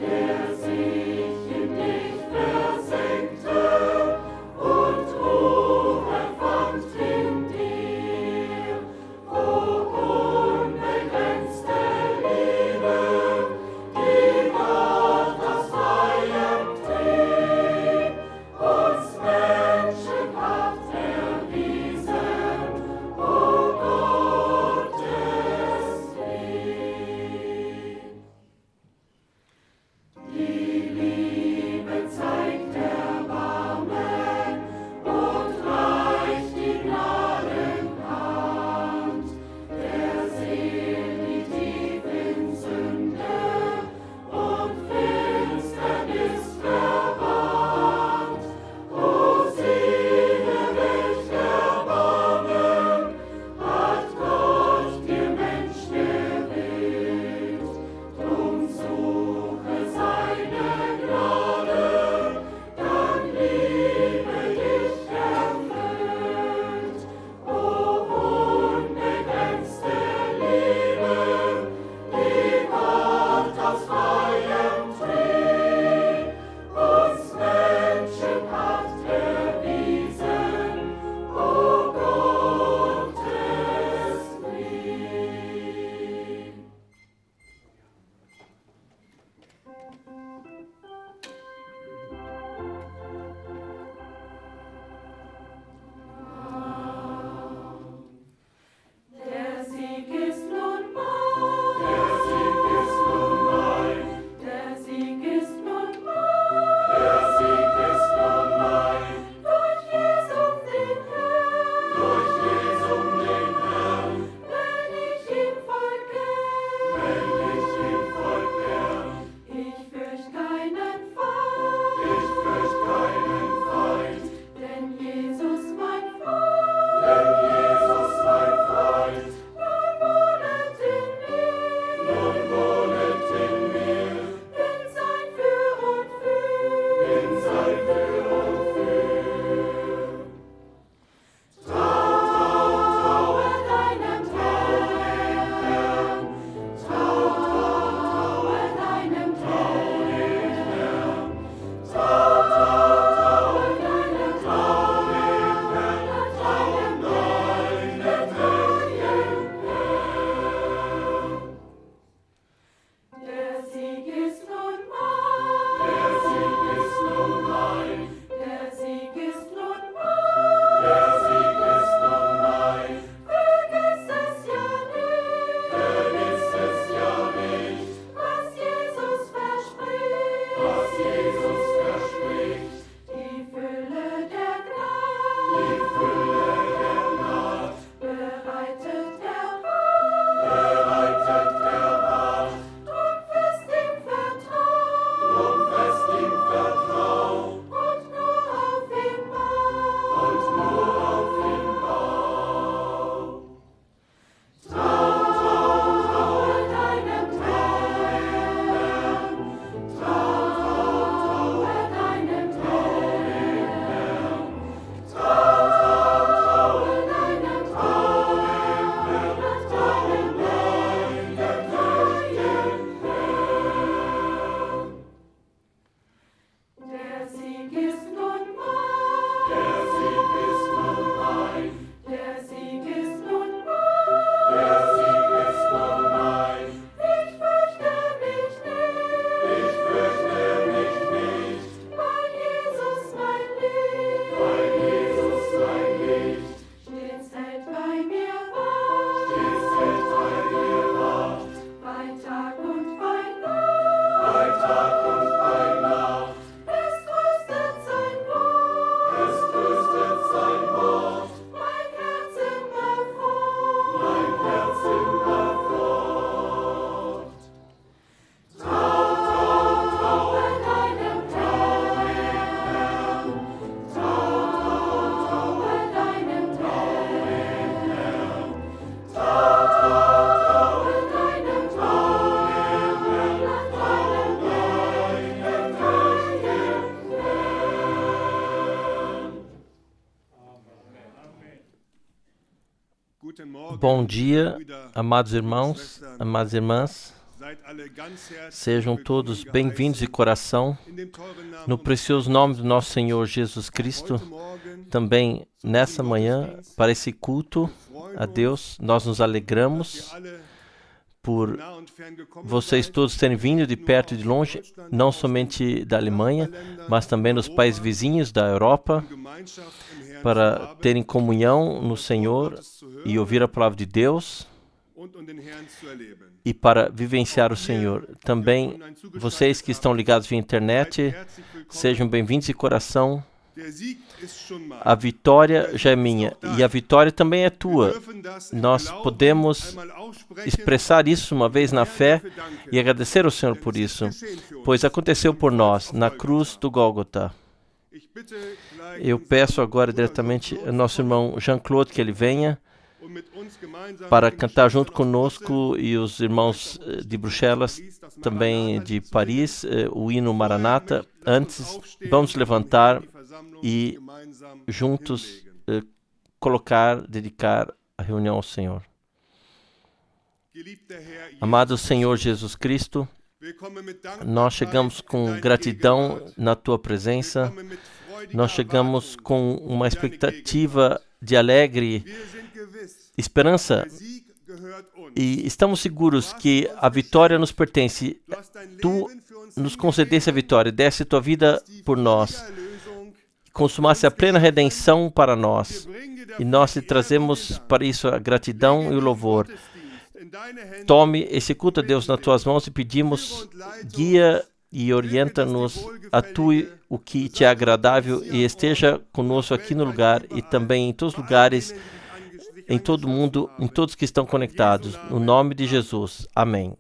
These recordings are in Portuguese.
Der sich in dich versetzt. Bom dia, amados irmãos, amadas irmãs. Sejam todos bem-vindos de coração no precioso nome do nosso Senhor Jesus Cristo. Também nessa manhã, para esse culto a Deus, nós nos alegramos por vocês todos terem vindo de perto e de longe, não somente da Alemanha, mas também dos países vizinhos da Europa, para terem comunhão no Senhor e ouvir a palavra de Deus e para vivenciar o Senhor. Também vocês que estão ligados via internet, sejam bem-vindos de coração. A vitória já é minha e a vitória também é tua. Nós podemos expressar isso uma vez na fé e agradecer ao Senhor por isso, pois aconteceu por nós na cruz do Gólgota. Eu peço agora diretamente ao nosso irmão Jean-Claude que ele venha para cantar junto conosco e os irmãos de Bruxelas, também de Paris, o hino Maranata. Antes, vamos levantar e juntos dedicar a reunião ao Senhor. Amado Senhor Jesus Cristo, nós chegamos com gratidão na Tua presença, nós chegamos com uma expectativa de alegre esperança e estamos seguros que a vitória nos pertence. Tu nos concedeste a vitória, deste Tua vida por nós, consumaste a plena redenção para nós e nós te trazemos para isso a gratidão e o louvor. Tome esse culto a Deus nas Tuas mãos e pedimos, guia e orienta-nos, atue o que te é agradável e esteja conosco aqui no lugar e também em todos os lugares, em todo o mundo, em todos que estão conectados. No nome de Jesus. Amém.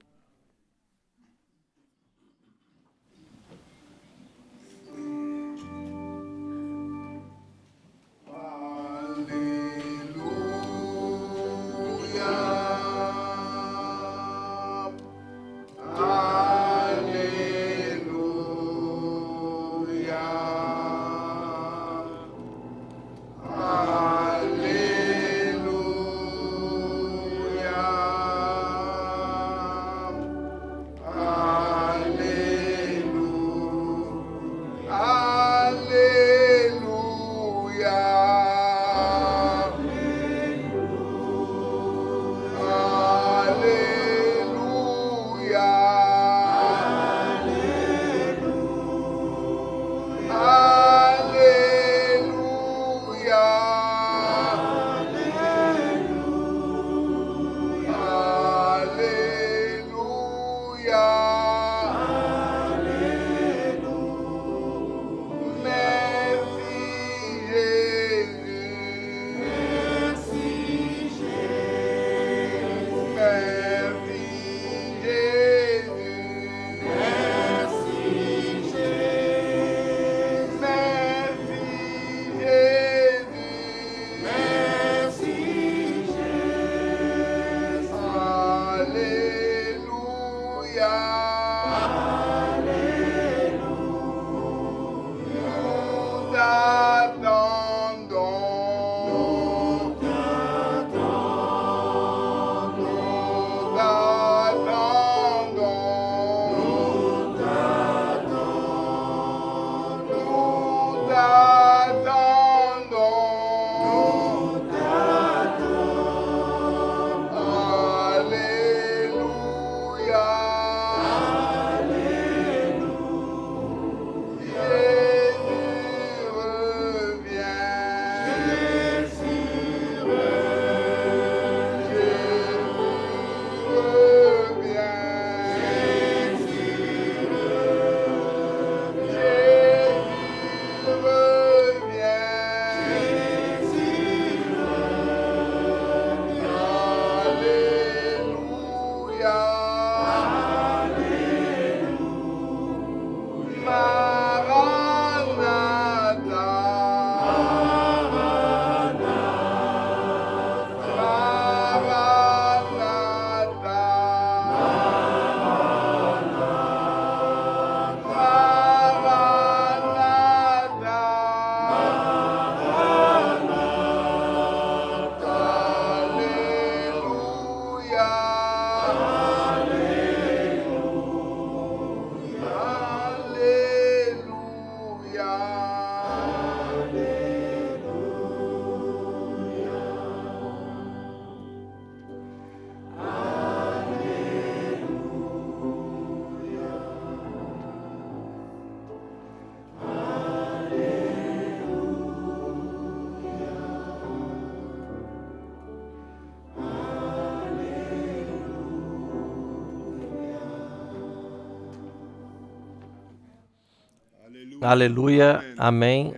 Aleluia, amém.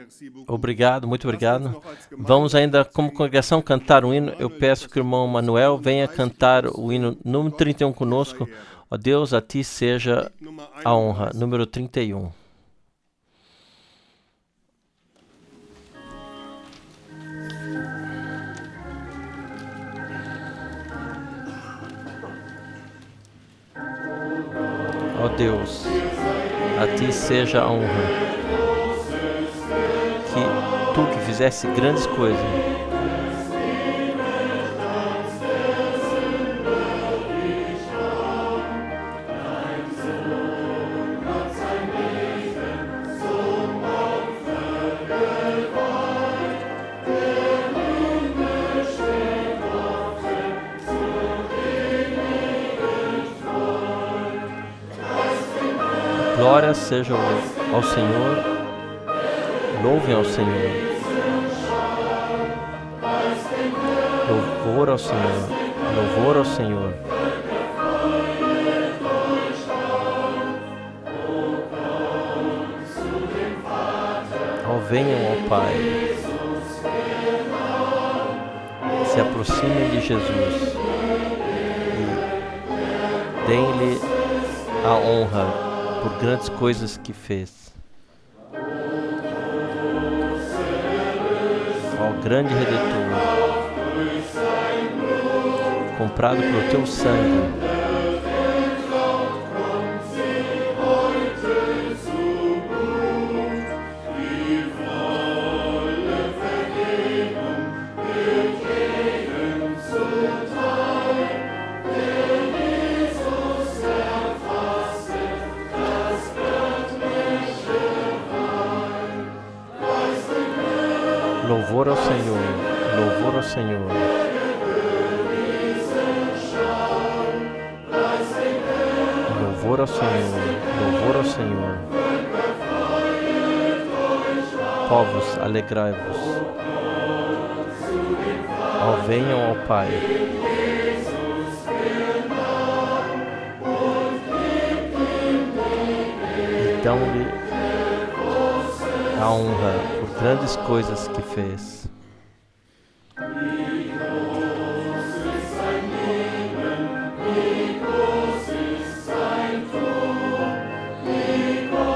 Obrigado, muito obrigado. Vamos ainda, como congregação, cantar um hino. Eu peço que o irmão Manuel venha cantar o hino número 31 conosco. Ó Deus, a ti seja a honra. Número 31. Ó Deus, a ti seja a honra. Que tu que fizesse grandes coisas, glória seja ao Senhor. Louvem ao Senhor. Louvor ao Senhor. Louvor ao Senhor. Ó, venham ao Pai. Se aproximem de Jesus e deem-lhe a honra por grandes coisas que fez. Ó grande Redentor, comprado pelo teu sangue, louvor ao Senhor, louvor ao Senhor. Louvor ao Senhor, louvor ao Senhor. Povos, alegrai-vos. Ó, venham ao Pai. E dão-lhe a honra por grandes coisas que fez.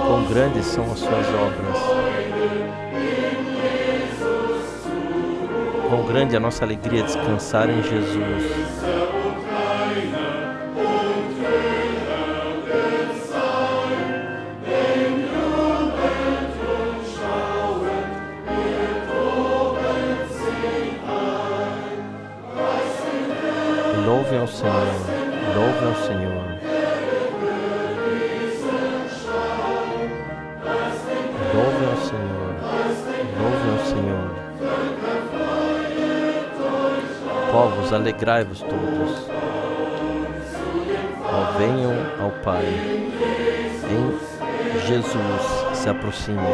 Quão grandes são as suas obras. Quão grande é a nossa alegria descansar em Jesus. Louvem ao Senhor, louvem ao Senhor. Louvem ao Senhor, louvem ao Senhor. Povos, alegrai-vos todos. Ó, venham ao Pai. Em Jesus se aproximem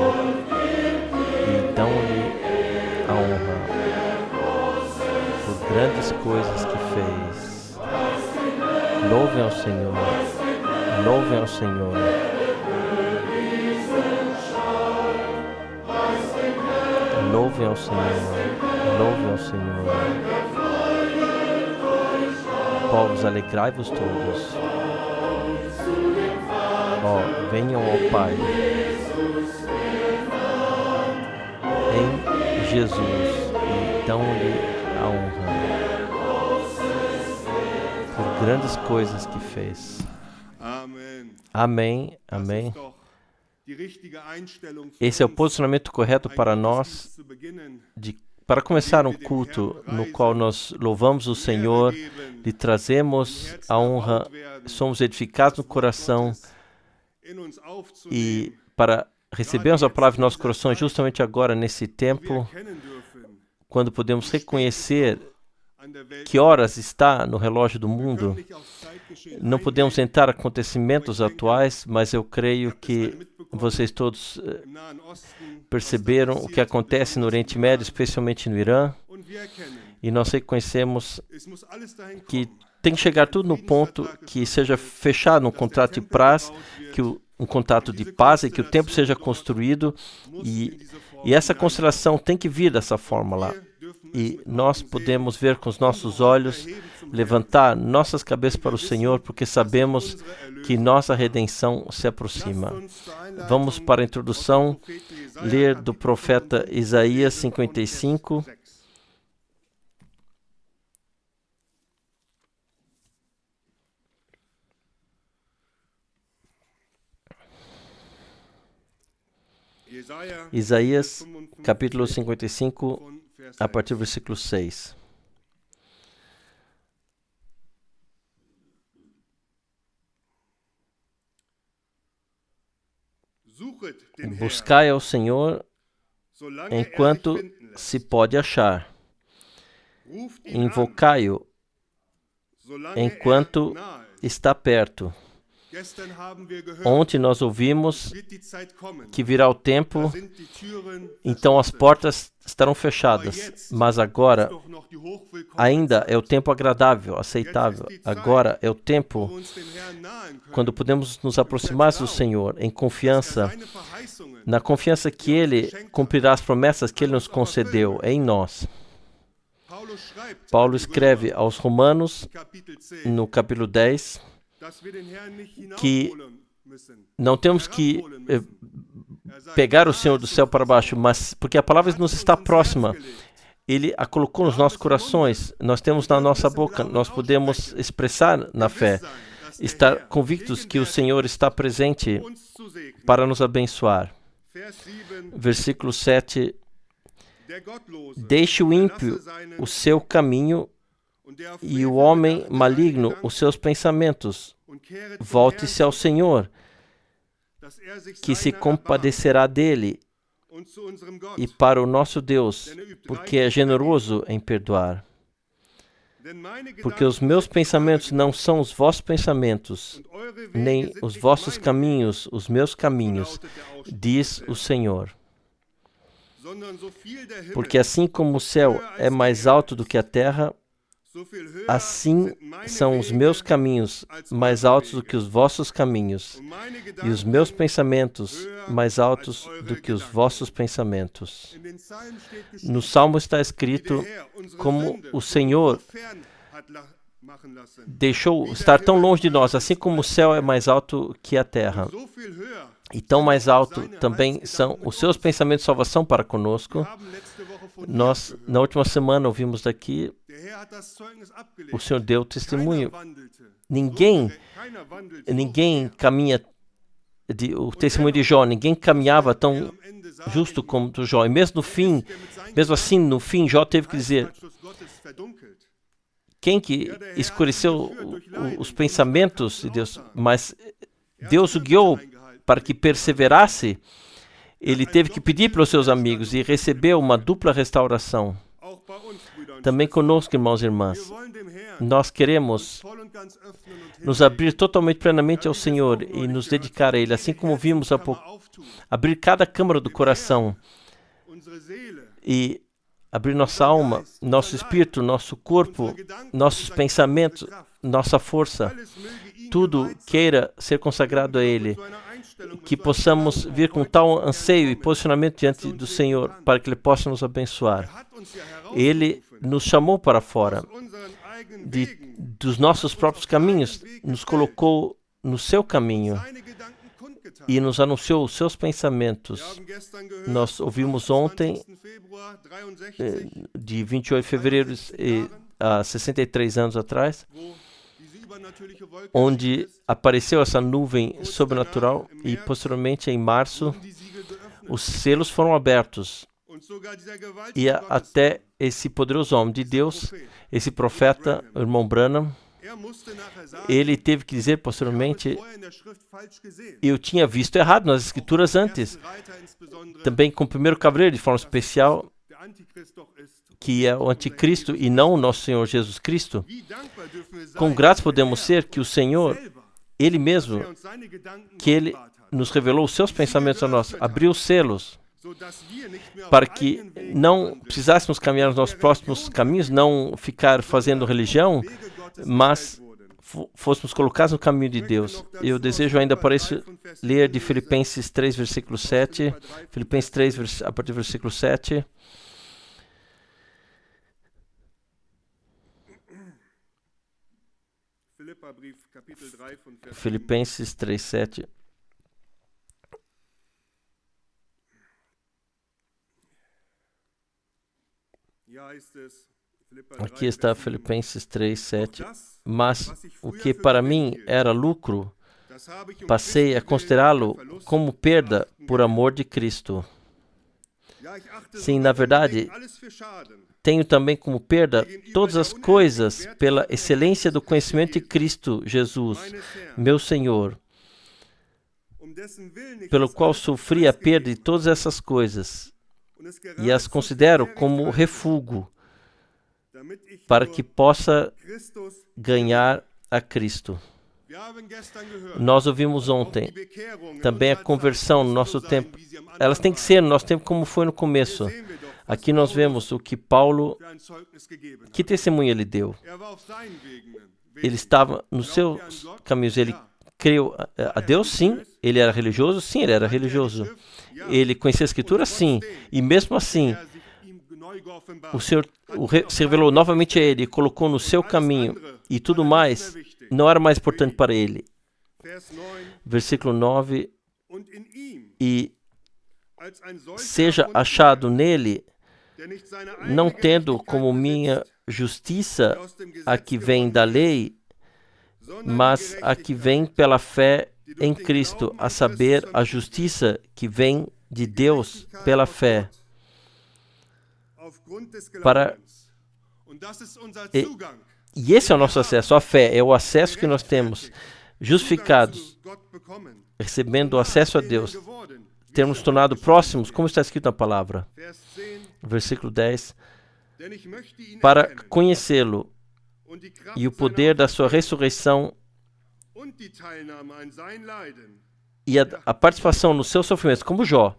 e dão-lhe a honra por grandes coisas que fez. Louvem ao Senhor, louvem ao Senhor. Louvem ao Senhor, louvem ao Senhor. Povos, alegrai-vos todos. Ó, venham ao Pai. Em Jesus e dão-lhe a honra por grandes coisas que fez. Amém, amém. Esse é o posicionamento correto para nós, para começar um culto no qual nós louvamos o Senhor, lhe trazemos a honra, somos edificados no coração e para recebemos a palavra em nossos corações justamente agora, nesse tempo, quando podemos reconhecer que horas está no relógio do mundo. Não podemos entrar em acontecimentos atuais, mas eu creio que vocês todos perceberam o que acontece no Oriente Médio, especialmente no Irã, e nós reconhecemos que tem que chegar tudo no ponto que seja fechado um contrato de paz, um contrato de paz, e que o tempo seja construído, e essa constelação tem que vir dessa forma lá. E nós podemos ver com os nossos olhos, levantar nossas cabeças para o Senhor, porque sabemos que nossa redenção se aproxima. Vamos para a introdução, ler do profeta Isaías 55. Isaías, capítulo 55, a partir do versículo 6. Buscai ao Senhor enquanto se pode achar. Invocai-o enquanto está perto. Ontem nós ouvimos que virá o tempo, então as portas estarão fechadas. Mas agora ainda é o tempo agradável, aceitável. Agora é o tempo quando podemos nos aproximar do Senhor em confiança, na confiança que Ele cumprirá as promessas que Ele nos concedeu em nós. Paulo escreve aos Romanos, no capítulo 10, que não temos que pegar o Senhor do céu para baixo, mas porque a palavra nos está próxima. Ele a colocou nos nossos corações, nós temos na nossa boca, nós podemos expressar na fé, estar convictos que o Senhor está presente para nos abençoar. Versículo 7. Deixe o ímpio o seu caminho e o homem maligno os seus pensamentos. Volte-se ao Senhor, que se compadecerá dele, e para o nosso Deus, porque é generoso em perdoar. Porque os meus pensamentos não são os vossos pensamentos, nem os vossos caminhos os meus caminhos, diz o Senhor. Porque assim como o céu é mais alto do que a terra, assim são os meus caminhos mais altos do que os vossos caminhos, e os meus pensamentos mais altos do que os vossos pensamentos. No Salmo está escrito como o Senhor deixou estar tão longe de nós, assim como o céu é mais alto que a terra. E tão mais alto também são os seus pensamentos de salvação para conosco. Nós, na última semana, ouvimos daqui, o Senhor deu testemunho. Ninguém caminha, o testemunho de Jó, ninguém caminhava tão justo como o Jó. E mesmo assim, no fim, Jó teve que dizer, quem que escureceu os pensamentos de Deus? Mas Deus o guiou para que perseverasse. Ele teve que pedir para os seus amigos e recebeu uma dupla restauração. Também conosco, irmãos e irmãs, nós queremos nos abrir totalmente, plenamente ao Senhor e nos dedicar a Ele, assim como vimos há pouco, abrir cada câmara do coração e abrir nossa alma, nosso espírito, nosso corpo, nossos pensamentos, nossa força, tudo queira ser consagrado a Ele, que possamos vir com tal anseio e posicionamento diante do Senhor, para que Ele possa nos abençoar. Ele nos chamou para fora dos nossos próprios caminhos, nos colocou no seu caminho e nos anunciou os seus pensamentos. Nós ouvimos ontem, de 28 de fevereiro, há 63 anos atrás, onde apareceu essa nuvem sobrenatural e, posteriormente, em março, os selos foram abertos. E até esse poderoso homem de Deus, esse profeta, o irmão Branham, Ele teve que dizer posteriormente: eu tinha visto errado nas Escrituras antes. Também com o primeiro cavaleiro, de forma especial, que é o anticristo e não o nosso Senhor Jesus Cristo. Quão gratos podemos ser que o Senhor, Ele mesmo, que Ele nos revelou os seus pensamentos a nós, abriu os selos, para que não precisássemos caminhar nos nossos próximos caminhos, não ficar fazendo religião, mas fôssemos colocados no caminho de Deus. Eu desejo ainda para isso ler de Filipenses 3, versículo 7. Filipenses 3, a partir do versículo 7. Filipenses 3, 7. Aqui está Filipenses 3, 7. Mas o que para mim era lucro, passei a considerá-lo como perda por amor de Cristo. Sim, na verdade, tenho também como perda todas as coisas pela excelência do conhecimento de Cristo Jesus, meu Senhor, pelo qual sofri a perda de todas essas coisas e as considero como refúgio, para que possa ganhar a Cristo. Nós ouvimos ontem também a conversão no nosso tempo. Elas têm que ser no nosso tempo como foi no começo. Aqui nós vemos o que Paulo, que testemunho ele deu. Ele estava nos seus caminhos. Ele creu a Deus, sim. Ele era religioso? Sim, ele era religioso. Ele conhecia a Escritura? Sim. E mesmo assim, o Senhor se revelou novamente a ele e colocou no seu caminho, e tudo mais não era mais importante para ele. Versículo 9: e seja achado nele, não tendo como minha justiça a que vem da lei, mas a que vem pela fé em Cristo, a saber, a justiça que vem de Deus pela fé. E esse é o nosso acesso, a fé, é o acesso que nós temos, justificados, recebendo o acesso a Deus, termos tornado próximos, como está escrito na palavra. Versículo 10, para conhecê-lo e o poder da sua ressurreição e a participação nos seus sofrimentos, como Jó,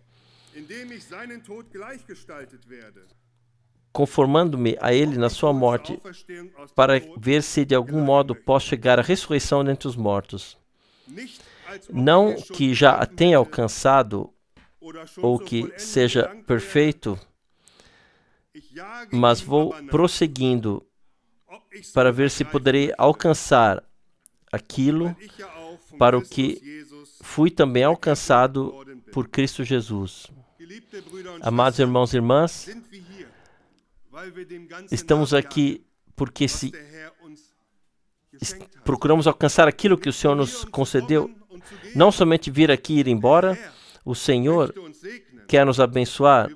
conformando-me a ele na sua morte, para ver se de algum modo posso chegar à ressurreição dentre os mortos. Não que já a tenha alcançado, ou que seja perfeito, mas vou prosseguindo para ver se poderei alcançar aquilo para o que fui também alcançado por Cristo Jesus. Amados irmãos e irmãs, estamos aqui porque procuramos alcançar aquilo que o Senhor nos concedeu. Não somente vir aqui e ir embora. O Senhor quer nos abençoar.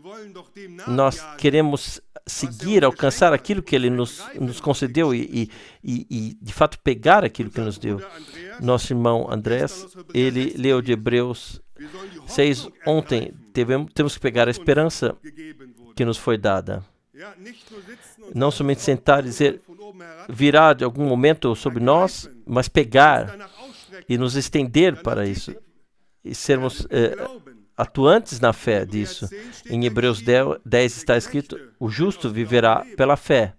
Nós queremos seguir, alcançar aquilo que Ele nos concedeu e, de fato, pegar aquilo que nos deu. Nosso irmão Andrés, ele leu de Hebreus 6 ontem. Temos que pegar a esperança que nos foi dada. Não somente sentar e dizer, virá de algum momento sobre nós, mas pegar e nos estender para isso. E sermos atuantes na fé disso. Em Hebreus 10 está escrito, o justo viverá pela fé.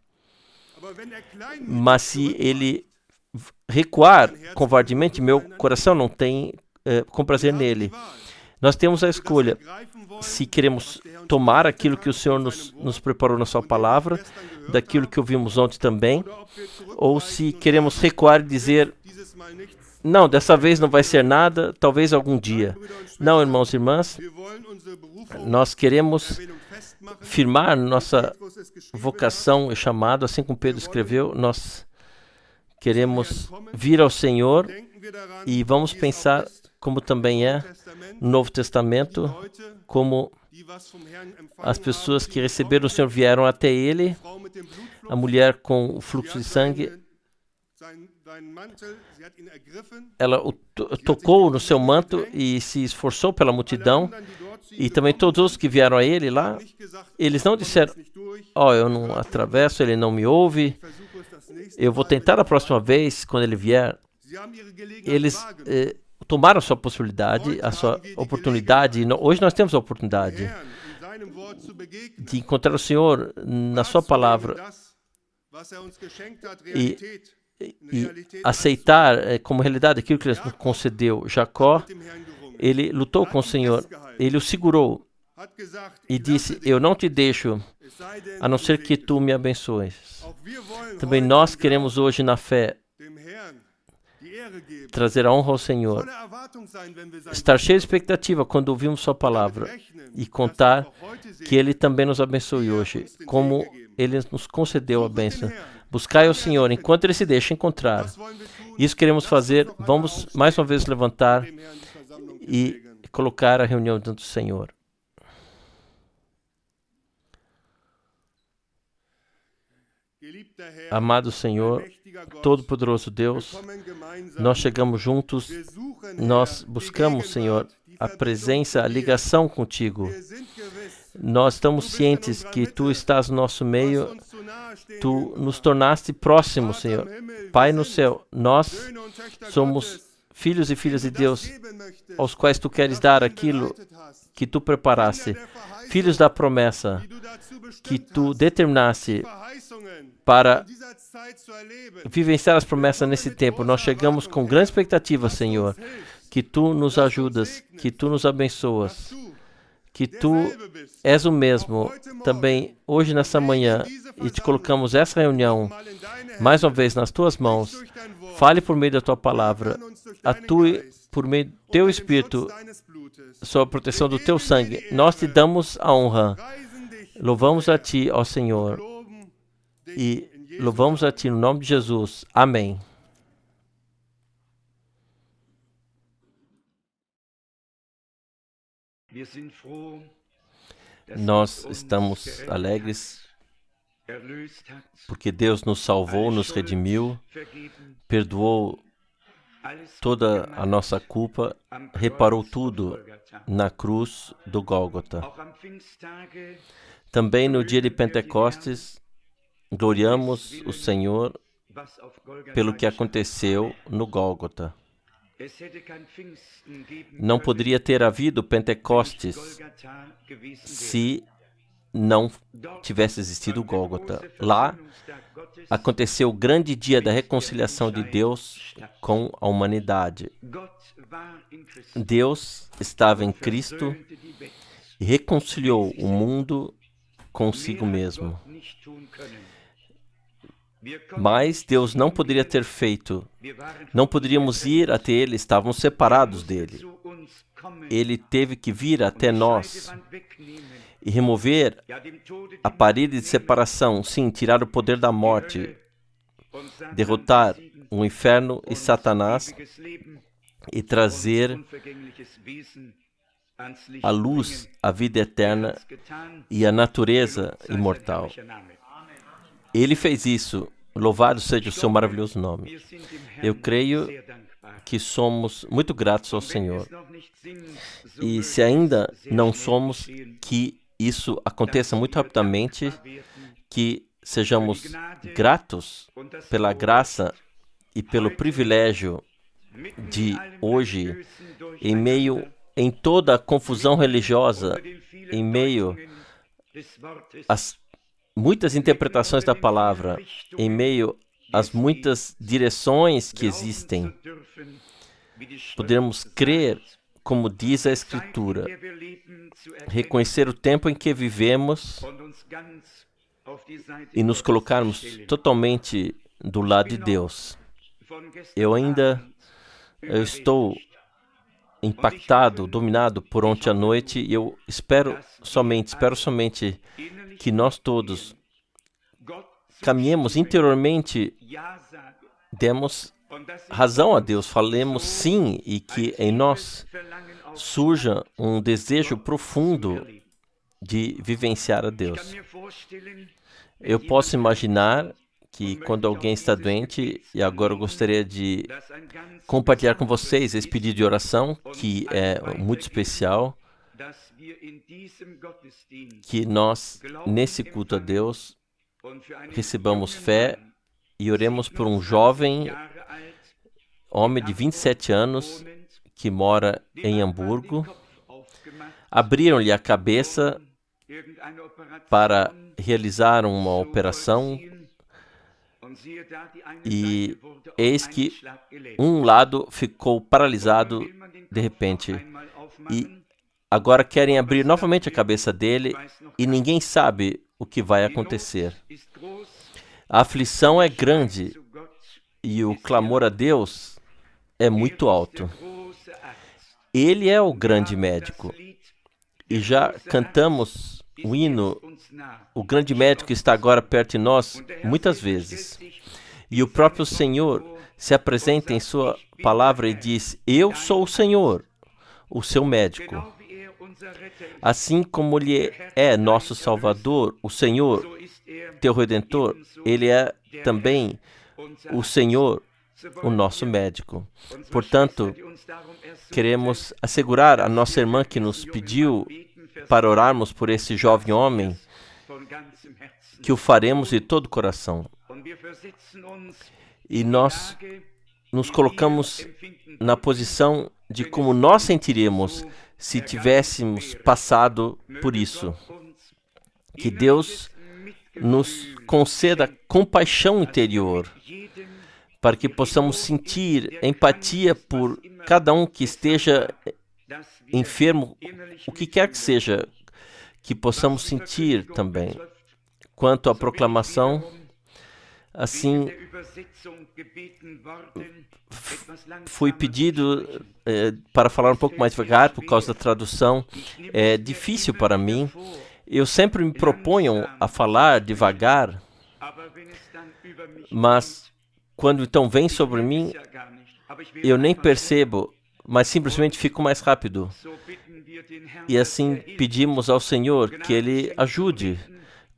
Mas se ele recuar covardemente, meu coração não tem com prazer nele. Nós temos a escolha, se queremos tomar aquilo que o Senhor nos preparou na sua palavra, daquilo que ouvimos ontem também, ou se queremos recuar e dizer, não, dessa vez não vai ser nada, talvez algum dia. Não, irmãos e irmãs, nós queremos firmar nossa vocação e chamado, assim como Pedro escreveu, nós queremos vir ao Senhor e vamos pensar como também é no Novo Testamento, como as pessoas que receberam o Senhor vieram até Ele, a mulher com o fluxo de sangue, ela tocou no seu manto e se esforçou pela multidão. E também todos os que vieram a ele lá, eles não disseram, eu não atravesso, ele não me ouve, eu vou tentar a próxima vez, quando ele vier. Eles tomaram a sua possibilidade, a sua oportunidade. Hoje nós temos a oportunidade de encontrar o Senhor na sua palavra e aceitar como realidade aquilo que ele nos concedeu. Jacó, ele lutou com o Senhor, ele o segurou e disse, eu não te deixo, a não ser que tu me abençoes. Também nós queremos hoje na fé trazer a honra ao Senhor, estar cheio de expectativa quando ouvimos sua palavra e contar que Ele também nos abençoe hoje, como Ele nos concedeu a bênção. Buscai o Senhor enquanto Ele se deixa encontrar. Isso queremos fazer. Vamos mais uma vez levantar e colocar a reunião diante do Senhor. Amado Senhor, Todo-Poderoso Deus, nós chegamos juntos, nós buscamos, Senhor, a presença, a ligação contigo. Nós estamos cientes que Tu estás no nosso meio, Tu nos tornaste próximos, Senhor. Pai no céu, nós somos filhos e filhas de Deus, aos quais Tu queres dar aquilo que Tu preparaste. Filhos da promessa que Tu determinaste para vivenciar as promessas nesse tempo. Nós chegamos com grande expectativa, Senhor, que Tu nos ajudas, que Tu nos abençoas, que Tu és o mesmo também hoje nessa manhã e te colocamos essa reunião mais uma vez nas Tuas mãos. Fale por meio da Tua palavra, atue por meio do Teu Espírito, sob a proteção do Teu sangue. Nós Te damos a honra. Louvamos a Ti, ó Senhor, e louvamos a Ti no nome de Jesus. Amém. Nós estamos alegres porque Deus nos salvou, nos redimiu, perdoou toda a nossa culpa, reparou tudo na cruz do Gólgota. Também no dia de Pentecostes, gloriamos o Senhor pelo que aconteceu no Gólgota. Não poderia ter havido Pentecostes se não tivesse existido o Gólgota. Lá aconteceu o grande dia da reconciliação de Deus com a humanidade. Deus estava em Cristo e reconciliou o mundo consigo mesmo. Mas Deus não poderia ter feito, não poderíamos ir até Ele, estávamos separados dEle. Ele teve que vir até nós e remover a parede de separação, sim, tirar o poder da morte, derrotar o inferno e Satanás e trazer a luz, a vida eterna e a natureza imortal. Ele fez isso. Louvado seja o seu maravilhoso nome. Eu creio que somos muito gratos ao Senhor. E se ainda não somos, que isso aconteça muito rapidamente, que sejamos gratos pela graça e pelo privilégio de hoje, em toda a confusão religiosa, em meio às muitas interpretações da palavra, em meio às muitas direções que existem, podemos crer, como diz a Escritura, reconhecer o tempo em que vivemos e nos colocarmos totalmente do lado de Deus. Eu estou impactado, dominado por ontem à noite, e eu espero somente que nós todos caminhemos interiormente, demos razão a Deus, falemos sim, e que em nós surja um desejo profundo de vivenciar a Deus. Eu posso imaginar que quando alguém está doente, e agora eu gostaria de compartilhar com vocês esse pedido de oração, que é muito especial, que nós, nesse culto a Deus, recebamos fé e oremos por um jovem homem de 27 anos que mora em Hamburgo. Abriram-lhe a cabeça para realizar uma operação e eis que um lado ficou paralisado de repente e agora querem abrir novamente a cabeça dele e ninguém sabe o que vai acontecer. A aflição é grande e o clamor a Deus é muito alto. Ele é o grande médico. E já cantamos o hino, o grande médico está agora perto de nós, muitas vezes. E o próprio Senhor se apresenta em sua palavra e diz: eu sou o Senhor, o seu médico. Assim como Ele é nosso Salvador, o Senhor, teu Redentor, Ele é também o Senhor, o nosso médico. Portanto, queremos assegurar a nossa irmã que nos pediu para orarmos por esse jovem homem, que o faremos de todo o coração. E nós nos colocamos na posição de como nós sentiríamos se tivéssemos passado por isso. Que Deus nos conceda compaixão interior, para que possamos sentir empatia por cada um que esteja enfermo, o que quer que seja, que possamos sentir também. Quanto à proclamação, assim, fui pedido para falar um pouco mais devagar por causa da tradução. É difícil para mim. Eu sempre me proponho a falar devagar, mas quando então vem sobre mim, eu nem percebo, mas simplesmente fico mais rápido. E assim pedimos ao Senhor que Ele ajude,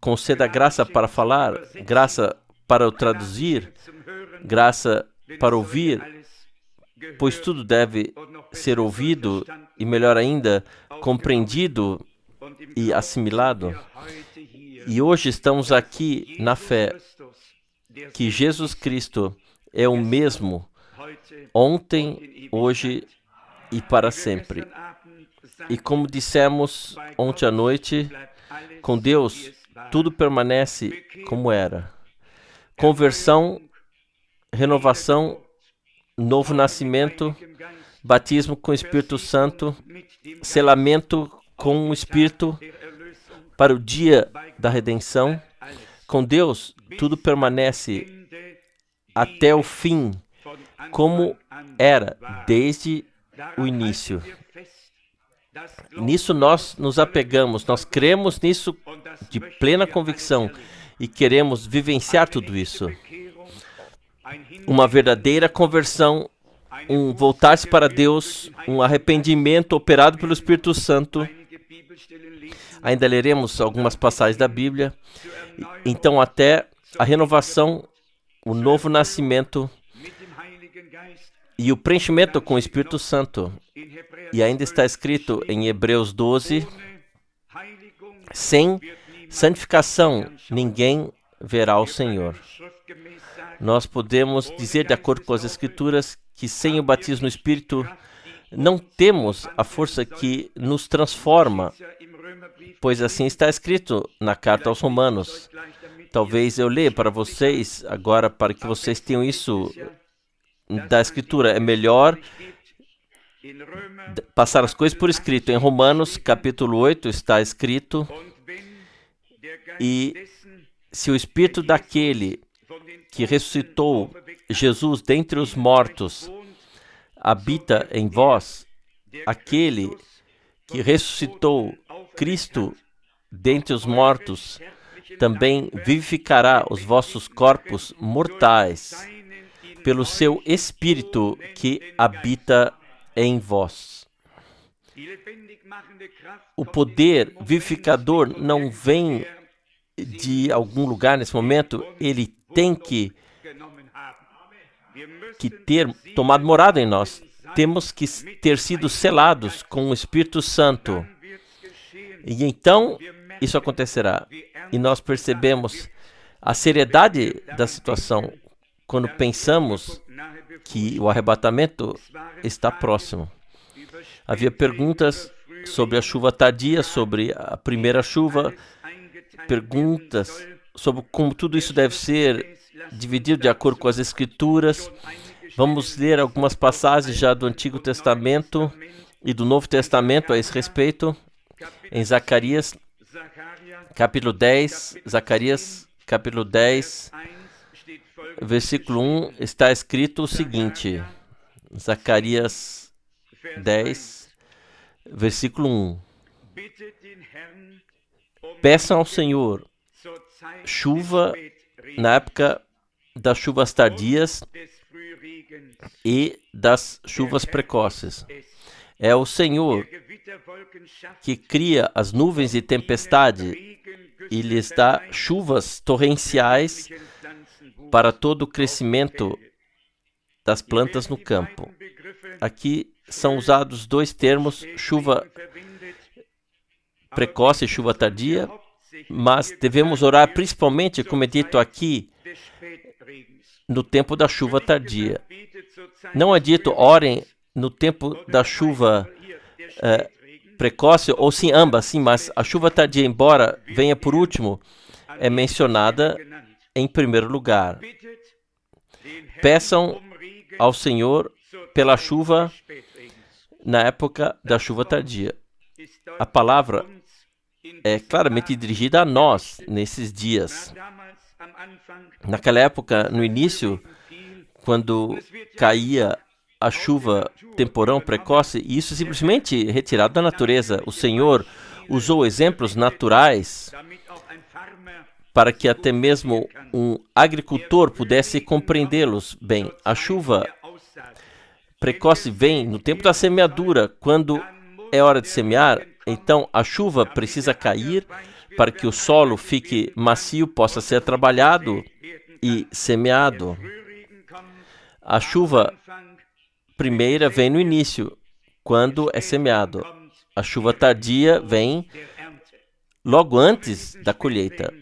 conceda graça para falar, graça para o traduzir, graça para ouvir, pois tudo deve ser ouvido e, melhor ainda, compreendido e assimilado. E hoje estamos aqui na fé que Jesus Cristo é o mesmo ontem, hoje e para sempre. E como dissemos ontem à noite, com Deus tudo permanece como era. Conversão, renovação, novo nascimento, batismo com o Espírito Santo, selamento com o Espírito para o dia da redenção. Com Deus tudo permanece até o fim, como era desde o início. Nisso nós nos apegamos, nós cremos nisso de plena convicção e queremos vivenciar tudo isso. Uma verdadeira conversão, um voltar-se para Deus, um arrependimento operado pelo Espírito Santo. Ainda leremos algumas passagens da Bíblia. Então, até a renovação, o novo nascimento e o preenchimento com o Espírito Santo. E ainda está escrito em Hebreus 12, sem santificação ninguém verá o Senhor. Nós podemos dizer, de acordo com as Escrituras, que sem o batismo no Espírito não temos a força que nos transforma, pois assim está escrito na carta aos Romanos. Talvez eu leia para vocês agora, para que vocês tenham isso da Escritura. É melhor passar as coisas por escrito. Em Romanos, capítulo 8, está escrito: e se o Espírito daquele que ressuscitou Jesus dentre os mortos habita em vós, aquele que ressuscitou Cristo dentre os mortos também vivificará os vossos corpos mortais pelo seu Espírito que habita em vós. O poder vivificador não vem de algum lugar nesse momento, ele tem que ter tomado morada em nós. Temos que ter sido selados com o Espírito Santo. E então isso acontecerá. E nós percebemos a seriedade da situação quando pensamos que o arrebatamento está próximo. Havia perguntas sobre a chuva tardia, sobre a primeira chuva, perguntas sobre como tudo isso deve ser dividido de acordo com as Escrituras. Vamos ler algumas passagens já do Antigo Testamento e do Novo Testamento a esse respeito. Em Zacarias, capítulo 10, Zacarias, capítulo 10, versículo 1, está escrito o seguinte. Zacarias 10, versículo 1. Peçam ao Senhor chuva na época das chuvas tardias e das chuvas precoces. É o Senhor que cria as nuvens de tempestade e lhes dá chuvas torrenciais para todo o crescimento das plantas no campo. Aqui são usados dois termos, chuva precoce e chuva tardia, mas devemos orar principalmente, como é dito aqui, no tempo da chuva tardia. Não é dito orem no tempo da chuva precoce, ou sim ambas, sim, mas a chuva tardia, embora venha por último, é mencionada em primeiro lugar. Peçam ao Senhor pela chuva na época da chuva tardia. A palavra é claramente dirigida a nós nesses dias. Naquela época, no início, quando caía a chuva temporão precoce, e isso simplesmente retirado da natureza. O Senhor usou exemplos naturais para que até mesmo um agricultor pudesse compreendê-los bem. A chuva precoce vem no tempo da semeadura, quando é hora de semear. Então a chuva precisa cair para que o solo fique macio, possa ser trabalhado e semeado. A chuva primeira vem no início, quando é semeado. A chuva tardia vem logo antes da colheita.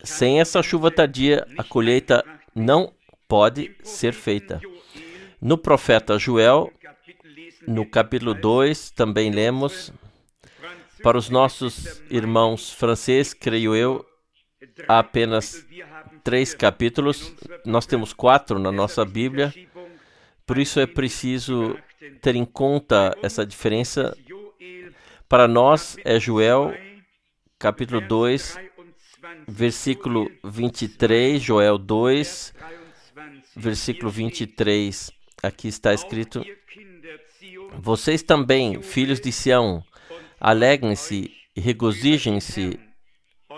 Sem essa chuva tardia, a colheita não pode ser feita. No profeta Joel, no capítulo 2, também lemos. Para os nossos irmãos franceses, creio eu, há apenas 3 capítulos. Nós temos 4 na nossa Bíblia. Por isso é preciso ter em conta essa diferença. Para nós é Joel, capítulo 2, versículo 23, Joel 2, versículo 23. Aqui está escrito: vocês também, filhos de Sião, alegrem-se e regozijem-se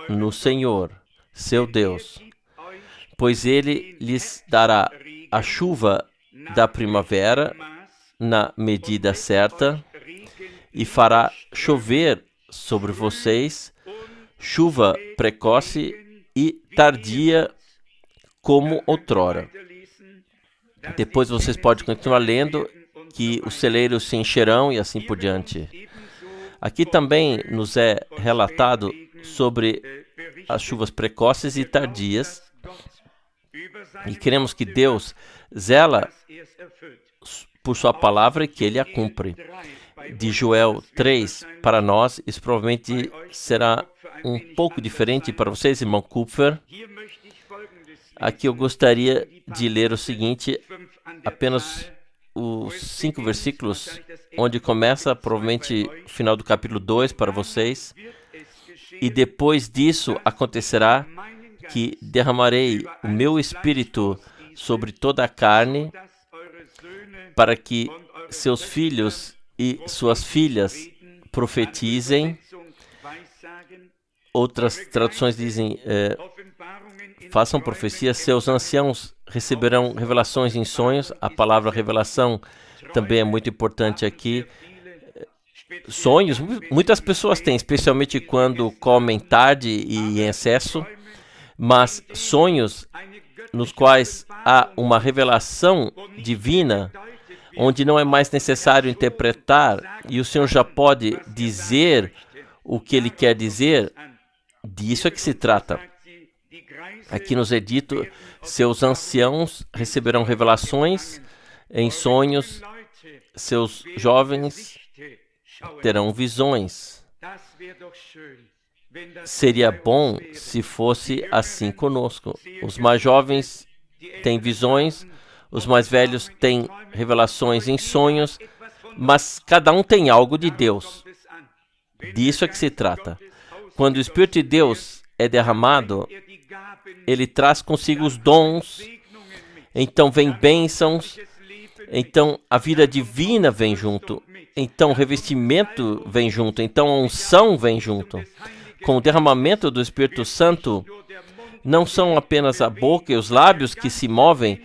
no Senhor, seu Deus, pois Ele lhes dará a chuva da primavera na medida certa e fará chover sobre vocês chuva precoce e tardia como outrora. Depois vocês podem continuar lendo que os celeiros se encherão e assim por diante. Aqui também nos é relatado sobre as chuvas precoces e tardias, e queremos que Deus zela por sua palavra e que Ele a cumpre. De Joel 3 para nós, isso provavelmente será um pouco diferente para vocês, irmão Kupfer. Aqui eu gostaria de ler o seguinte, apenas os 5 versículos, onde começa provavelmente o final do capítulo 2 para vocês. E depois disso acontecerá que derramarei o meu espírito sobre toda a carne, para que seus filhos e suas filhas profetizem. Outras traduções dizem, façam profecias, seus anciãos receberão revelações em sonhos. A palavra revelação também é muito importante aqui. Sonhos, muitas pessoas têm, especialmente quando comem tarde e em excesso, mas sonhos nos quais há uma revelação divina, onde não é mais necessário interpretar, e o Senhor já pode dizer o que Ele quer dizer, disso é que se trata. Aqui nos é dito, seus anciãos receberão revelações em sonhos, seus jovens terão visões. Seria bom se fosse assim conosco. Os mais jovens têm visões, os mais velhos têm revelações em sonhos, mas cada um tem algo de Deus. Disso é que se trata. Quando o Espírito de Deus é derramado, ele traz consigo os dons, então vem bênçãos, então a vida divina vem junto, então o revestimento vem junto, então a unção vem junto. Com o derramamento do Espírito Santo, não são apenas a boca e os lábios que se movem,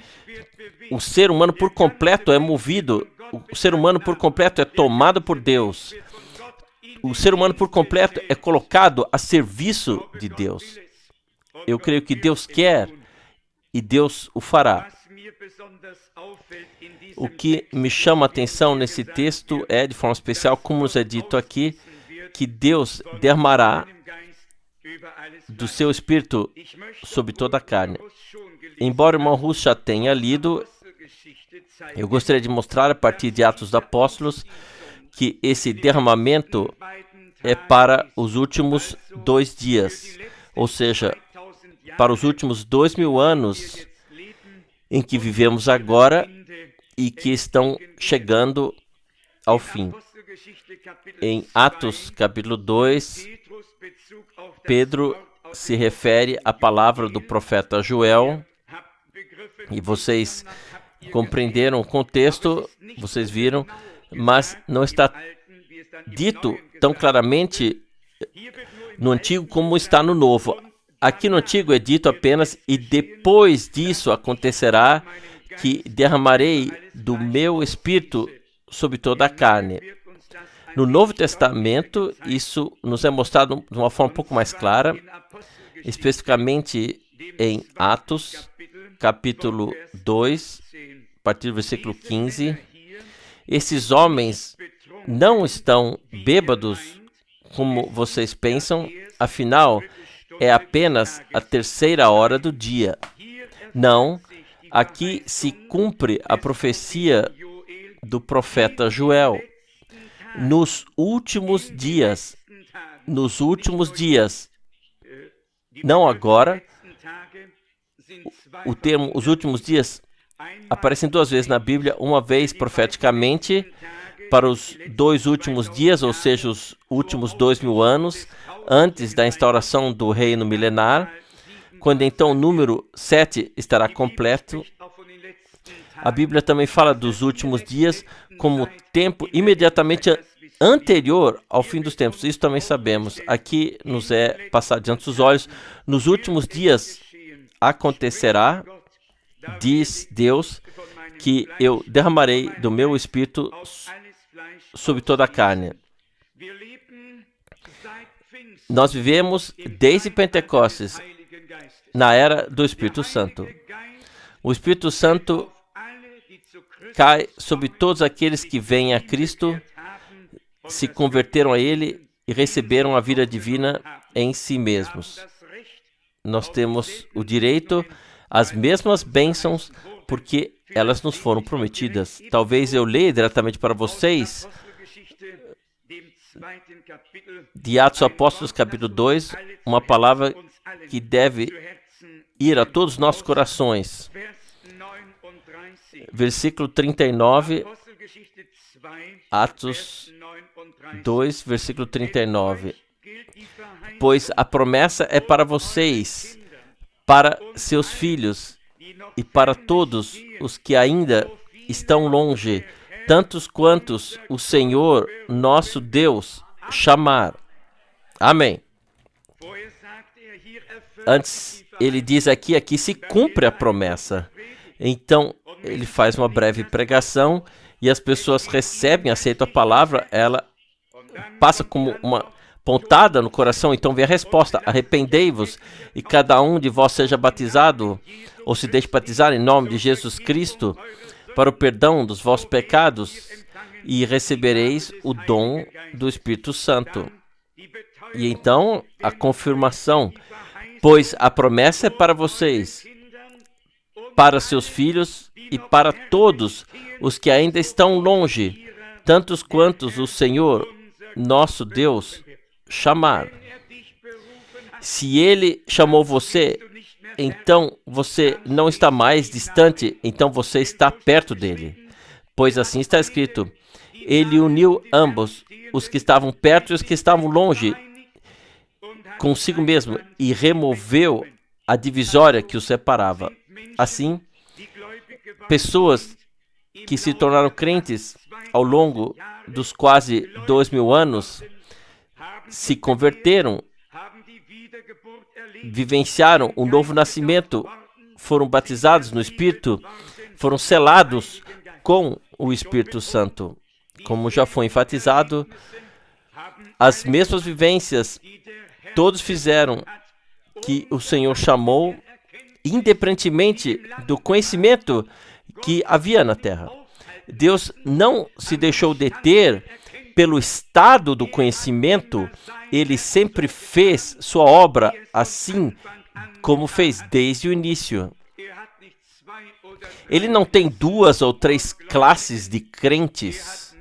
o ser humano por completo é movido, o ser humano por completo é tomado por Deus. O ser humano por completo é colocado a serviço de Deus. Eu creio que Deus quer e Deus o fará. O que me chama a atenção nesse texto é, de forma especial, como nos é dito aqui, que Deus derramará do seu Espírito sobre toda a carne. Embora o irmão Russo já tenha lido, eu gostaria de mostrar a partir de Atos dos Apóstolos que esse derramamento é para os últimos 2 dias, ou seja, para os últimos 2000 anos em que vivemos agora e que estão chegando ao fim. Em Atos capítulo 2, Pedro se refere à palavra do profeta Joel, e vocês compreenderam o contexto, vocês viram, mas não está dito tão claramente no Antigo como está no Novo. Aqui no Antigo é dito apenas, e depois disso acontecerá que derramarei do meu Espírito sobre toda a carne. No Novo Testamento, isso nos é mostrado de uma forma um pouco mais clara, especificamente em Atos, capítulo 2, a partir do versículo 15. Esses homens não estão bêbados, como vocês pensam, afinal, é apenas a 3ª hora do dia. Não, aqui se cumpre a profecia do profeta Joel. Nos últimos dias, não agora, o termo os últimos dias aparece 2 vezes na Bíblia, uma vez profeticamente para os 2 últimos dias, ou seja, os últimos 2000 anos, antes da instauração do reino milenar, quando então o número 7 estará completo. A Bíblia também fala dos últimos dias como tempo imediatamente anterior ao fim dos tempos. Isso também sabemos. Aqui nos é passado diante dos olhos. Nos últimos dias acontecerá, diz Deus, que eu derramarei do meu Espírito sobre toda a carne. Nós vivemos desde Pentecostes, na era do Espírito Santo. O Espírito Santo cai sobre todos aqueles que vêm a Cristo, se converteram a Ele e receberam a vida divina em si mesmos. Nós temos o direito às mesmas bênçãos, porque elas nos foram prometidas. Talvez eu leia diretamente para vocês de Atos dos Apóstolos, capítulo 2, uma palavra que deve ir a todos os nossos corações. Versículo 39, Atos 2, versículo 39. Pois a promessa é para vocês, para seus filhos e para todos os que ainda estão longe, tantos quantos o Senhor, nosso Deus, chamar. Amém. Antes, ele diz aqui se cumpre a promessa. Então, ele faz uma breve pregação e as pessoas recebem, aceitam a palavra, ela passa como uma pontada no coração, então vem a resposta: arrependei-vos e cada um de vós seja batizado, ou se deixe batizar em nome de Jesus Cristo, para o perdão dos vossos pecados, e recebereis o dom do Espírito Santo. E então, a confirmação, pois a promessa é para vocês, para seus filhos e para todos os que ainda estão longe, tantos quantos o Senhor, nosso Deus, chamar. Se Ele chamou você, então você não está mais distante, então você está perto dele. Pois assim está escrito: Ele uniu ambos, os que estavam perto e os que estavam longe, consigo mesmo, e removeu a divisória que os separava. Assim, pessoas que se tornaram crentes ao longo dos quase 2000 anos se converteram, vivenciaram um novo nascimento, foram batizados no Espírito, foram selados com o Espírito Santo. Como já foi enfatizado, as mesmas vivências todos fizeram que o Senhor chamou, independentemente do conhecimento que havia na terra. Deus não se deixou deter pelo estado do conhecimento. Ele sempre fez sua obra assim como fez desde o início. Ele não tem 2 ou 3 classes de crentes.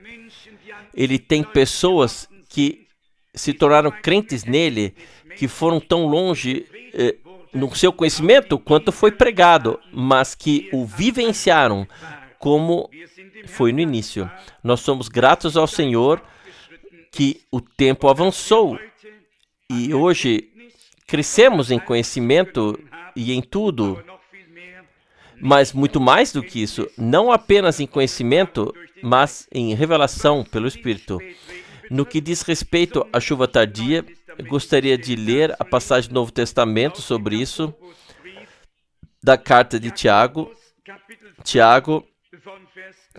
Ele tem pessoas que se tornaram crentes nele, que foram tão longe no seu conhecimento quanto foi pregado, mas que o vivenciaram como foi no início. Nós somos gratos ao Senhor que o tempo avançou e hoje crescemos em conhecimento e em tudo, mas muito mais do que isso, não apenas em conhecimento, mas em revelação pelo Espírito. No que diz respeito à chuva tardia, eu gostaria de ler a passagem do Novo Testamento sobre isso, da carta de Tiago. Tiago,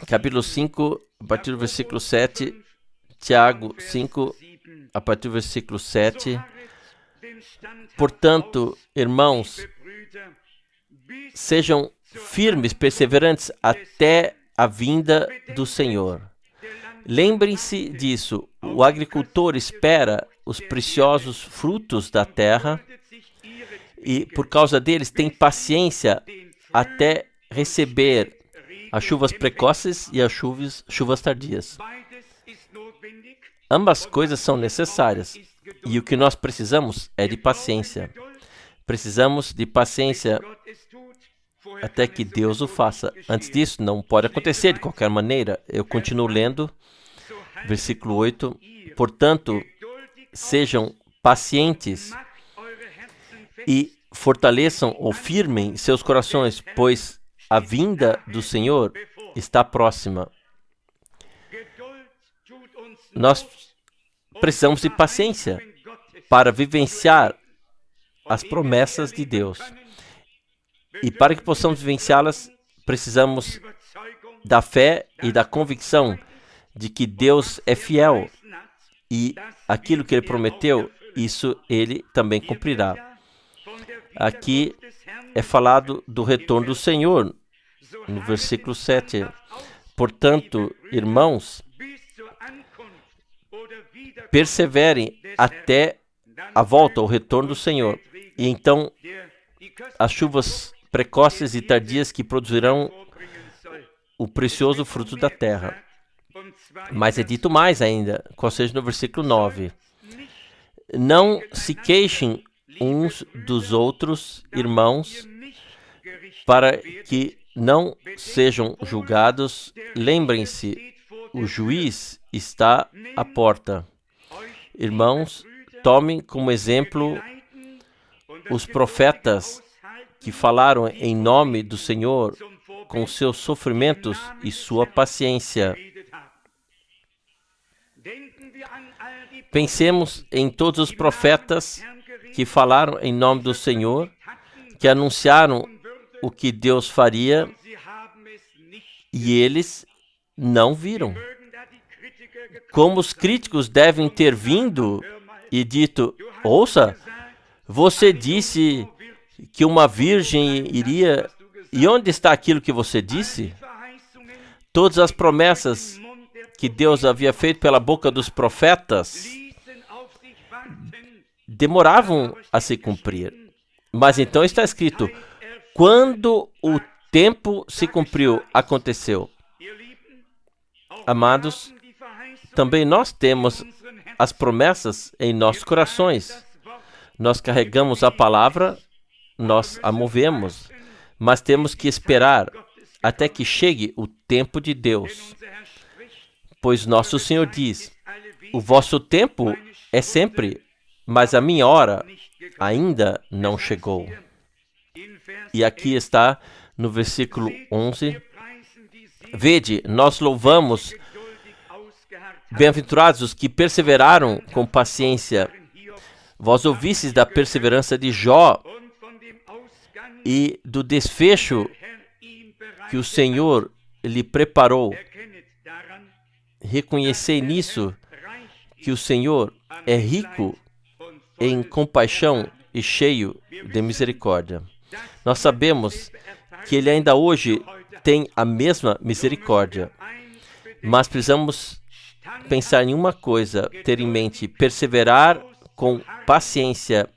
capítulo 5, a partir do versículo 7. Tiago 5, a partir do versículo 7. Portanto, irmãos, sejam firmes, perseverantes até a vinda do Senhor. Lembrem-se disso, o agricultor espera os preciosos frutos da terra e, por causa deles, tem paciência até receber as chuvas precoces e as chuvas tardias. Ambas coisas são necessárias e o que nós precisamos é de paciência. Precisamos de paciência até que Deus o faça. Antes disso, não pode acontecer de qualquer maneira. Eu continuo lendo. Versículo 8, portanto, sejam pacientes e fortaleçam ou firmem seus corações, pois a vinda do Senhor está próxima. Nós precisamos de paciência para vivenciar as promessas de Deus. E para que possamos vivenciá-las, precisamos da fé e da convicção de que Deus é fiel e aquilo que Ele prometeu, isso Ele também cumprirá. Aqui é falado do retorno do Senhor, no versículo 7. Portanto, irmãos, perseverem até a volta, o retorno do Senhor. E então, as chuvas precoces e tardias que produzirão o precioso fruto da terra. Mas é dito mais ainda, qual seja no versículo 9. Não se queixem uns dos outros, irmãos, para que não sejam julgados. Lembrem-se, o juiz está à porta. Irmãos, tomem como exemplo os profetas que falaram em nome do Senhor com seus sofrimentos e sua paciência. Pensemos em todos os profetas que falaram em nome do Senhor, que anunciaram o que Deus faria e eles não viram. Como os críticos devem ter vindo e dito: ouça, você disse que uma virgem iria... E onde está aquilo que você disse? Todas as promessas que Deus havia feito pela boca dos profetas demoravam a se cumprir. Mas então está escrito: quando o tempo se cumpriu, aconteceu. Amados, também nós temos as promessas em nossos corações. Nós carregamos a palavra, nós a movemos, mas temos que esperar até que chegue o tempo de Deus. Pois nosso Senhor diz: o vosso tempo é sempre, mas a minha hora ainda não chegou. E aqui está no versículo 11: vede, nós louvamos, bem-aventurados os que perseveraram com paciência. Vós ouvistes da perseverança de Jó e do desfecho que o Senhor lhe preparou. Reconhecei nisso que o Senhor é rico em compaixão e cheio de misericórdia. Nós sabemos que Ele ainda hoje tem a mesma misericórdia, mas precisamos pensar em uma coisa, ter em mente: perseverar com paciência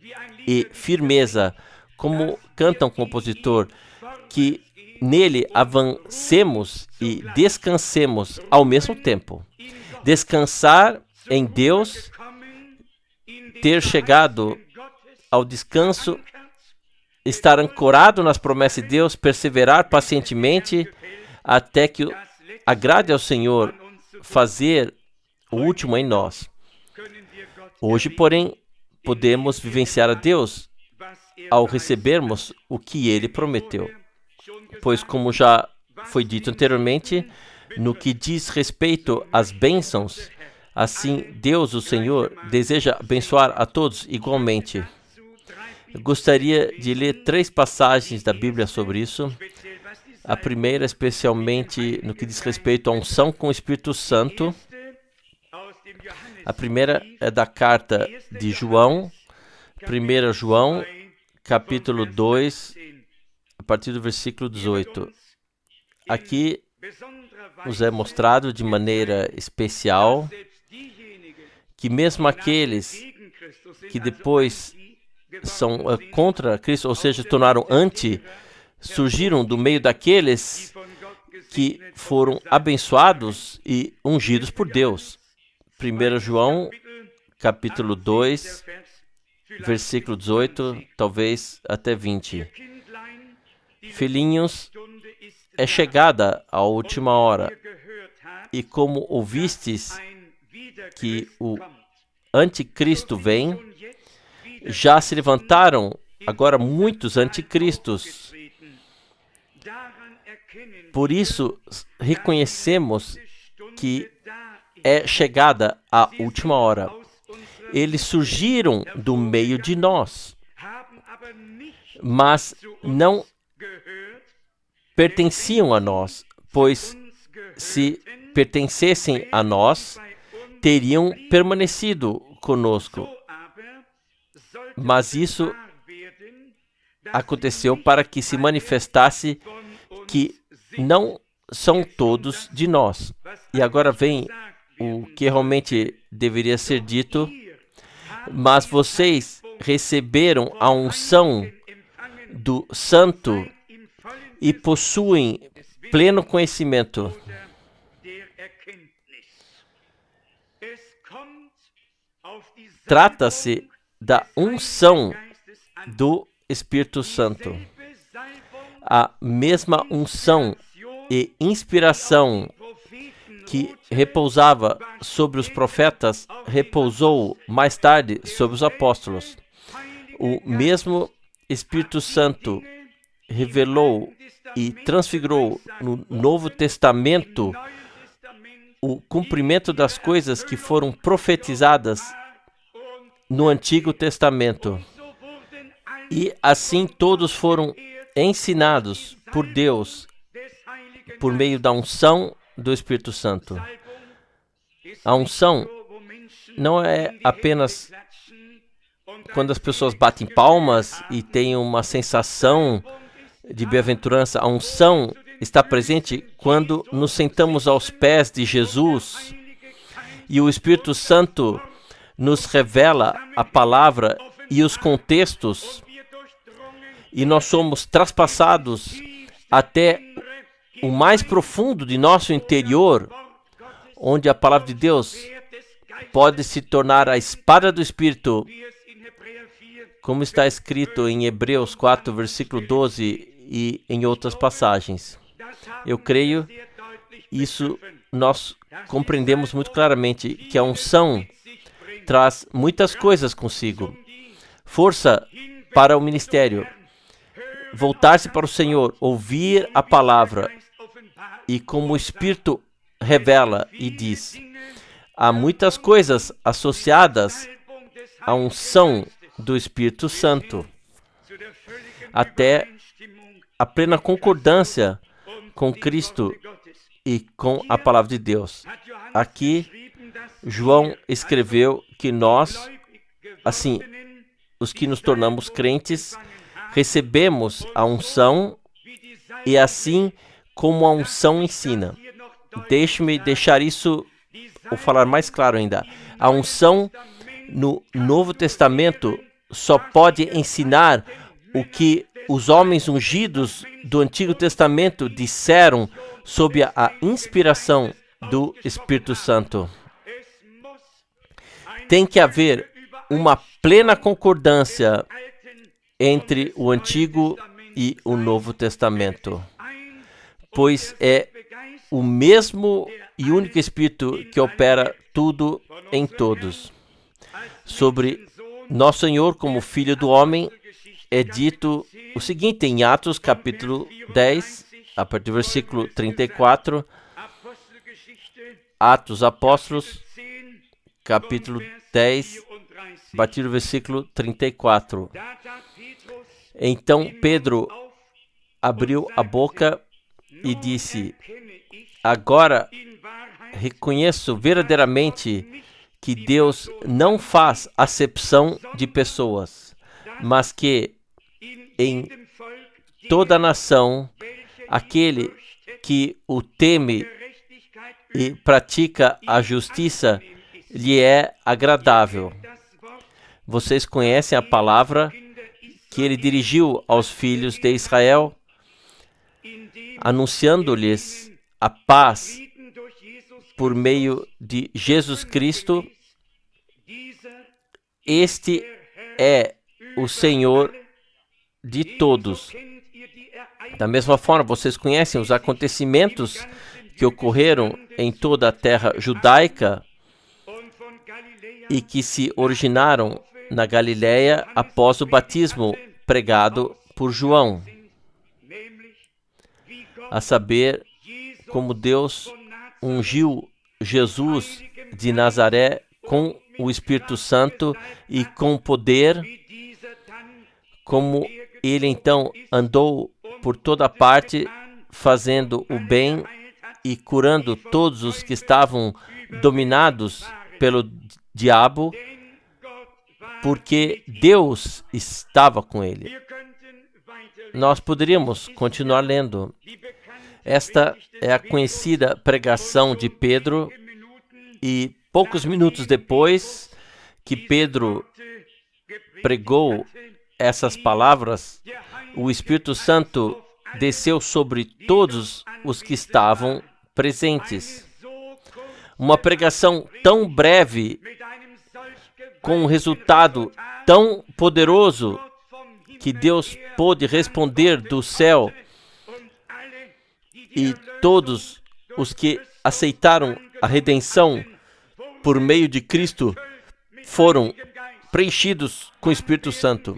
e firmeza, como canta um compositor, que nele avancemos e descansemos ao mesmo tempo. Descansar em Deus, ter chegado ao descanso, estar ancorado nas promessas de Deus, perseverar pacientemente até que agrade ao Senhor fazer o último em nós. Hoje, porém, podemos vivenciar a Deus ao recebermos o que Ele prometeu. Pois, como já foi dito anteriormente, no que diz respeito às bênçãos, assim Deus, o Senhor, deseja abençoar a todos igualmente. Eu gostaria de ler 3 passagens da Bíblia sobre isso. A primeira, especialmente no que diz respeito à unção com o Espírito Santo. A primeira é da carta de João, 1 João, capítulo 2, a partir do versículo 18. Aqui nos é mostrado de maneira especial que mesmo aqueles que depois são contra Cristo, ou seja, tornaram anti, surgiram do meio daqueles que foram abençoados e ungidos por Deus. 1 João, capítulo 2, versículo 18, talvez até 20. Filhinhos, é chegada a última hora, e como ouvistes que o anticristo vem, já se levantaram agora muitos anticristos. Por isso, reconhecemos que é chegada a última hora. Eles surgiram do meio de nós, mas não pertenciam a nós, pois se pertencessem a nós, teriam permanecido conosco. Mas isso aconteceu para que se manifestasse que não são todos de nós. E agora vem o que realmente deveria ser dito: mas vocês receberam a unção do Santo e possuem pleno conhecimento. Trata-se da unção do Espírito Santo. A mesma unção e inspiração que repousava sobre os profetas repousou mais tarde sobre os apóstolos. O mesmo Espírito Santo revelou e transfigurou no Novo Testamento o cumprimento das coisas que foram profetizadas no Antigo Testamento. E assim todos foram ensinados por Deus por meio da unção do Espírito Santo. A unção não é apenas quando as pessoas batem palmas e têm uma sensação de bem-aventurança. A unção está presente quando nos sentamos aos pés de Jesus e o Espírito Santo nos revela a palavra e os contextos, e nós somos traspassados até o mais profundo de nosso interior, onde a palavra de Deus pode se tornar a espada do Espírito, como está escrito em Hebreus 4, versículo 12 e em outras passagens. Eu creio isso nós compreendemos muito claramente, que a unção traz muitas coisas consigo. Força para o ministério, voltar-se para o Senhor, ouvir a palavra, e como o Espírito revela e diz, há muitas coisas associadas à unção do Espírito Santo, até a plena concordância com Cristo e com a palavra de Deus. Aqui, João escreveu que nós, assim, os que nos tornamos crentes, recebemos a unção, e assim como a unção ensina. Deixe-me deixar isso, ou falar mais claro ainda. A unção no Novo Testamento só pode ensinar o que os homens ungidos do Antigo Testamento disseram sob a inspiração do Espírito Santo. Tem que haver uma plena concordância entre o Antigo e o Novo Testamento, pois é o mesmo e único Espírito que opera tudo em todos. Sobre nosso Senhor como Filho do Homem, é dito o seguinte em Atos capítulo 10, a partir do versículo 34, Atos Apóstolos, capítulo 10, a partir do versículo 34. Então Pedro abriu a boca e disse, agora reconheço verdadeiramente que Deus não faz acepção de pessoas, mas que em toda a nação, aquele que o teme e pratica a justiça lhe é agradável. Vocês conhecem a palavra que ele dirigiu aos filhos de Israel, anunciando-lhes a paz por meio de Jesus Cristo. Este é o Senhor de todos. Da mesma forma, vocês conhecem os acontecimentos que ocorreram em toda a terra judaica e que se originaram na Galileia após o batismo pregado por João. A saber, como Deus ungiu Jesus de Nazaré com o Espírito Santo e com poder, como ele então andou por toda parte fazendo o bem e curando todos os que estavam dominados pelo diabo, porque Deus estava com ele. Nós poderíamos continuar lendo. Esta é a conhecida pregação de Pedro, e poucos minutos depois que Pedro pregou essas palavras, o Espírito Santo desceu sobre todos os que estavam presentes. Uma pregação tão breve, com um resultado tão poderoso, que Deus pôde responder do céu, e todos os que aceitaram a redenção por meio de Cristo foram preenchidos com o Espírito Santo.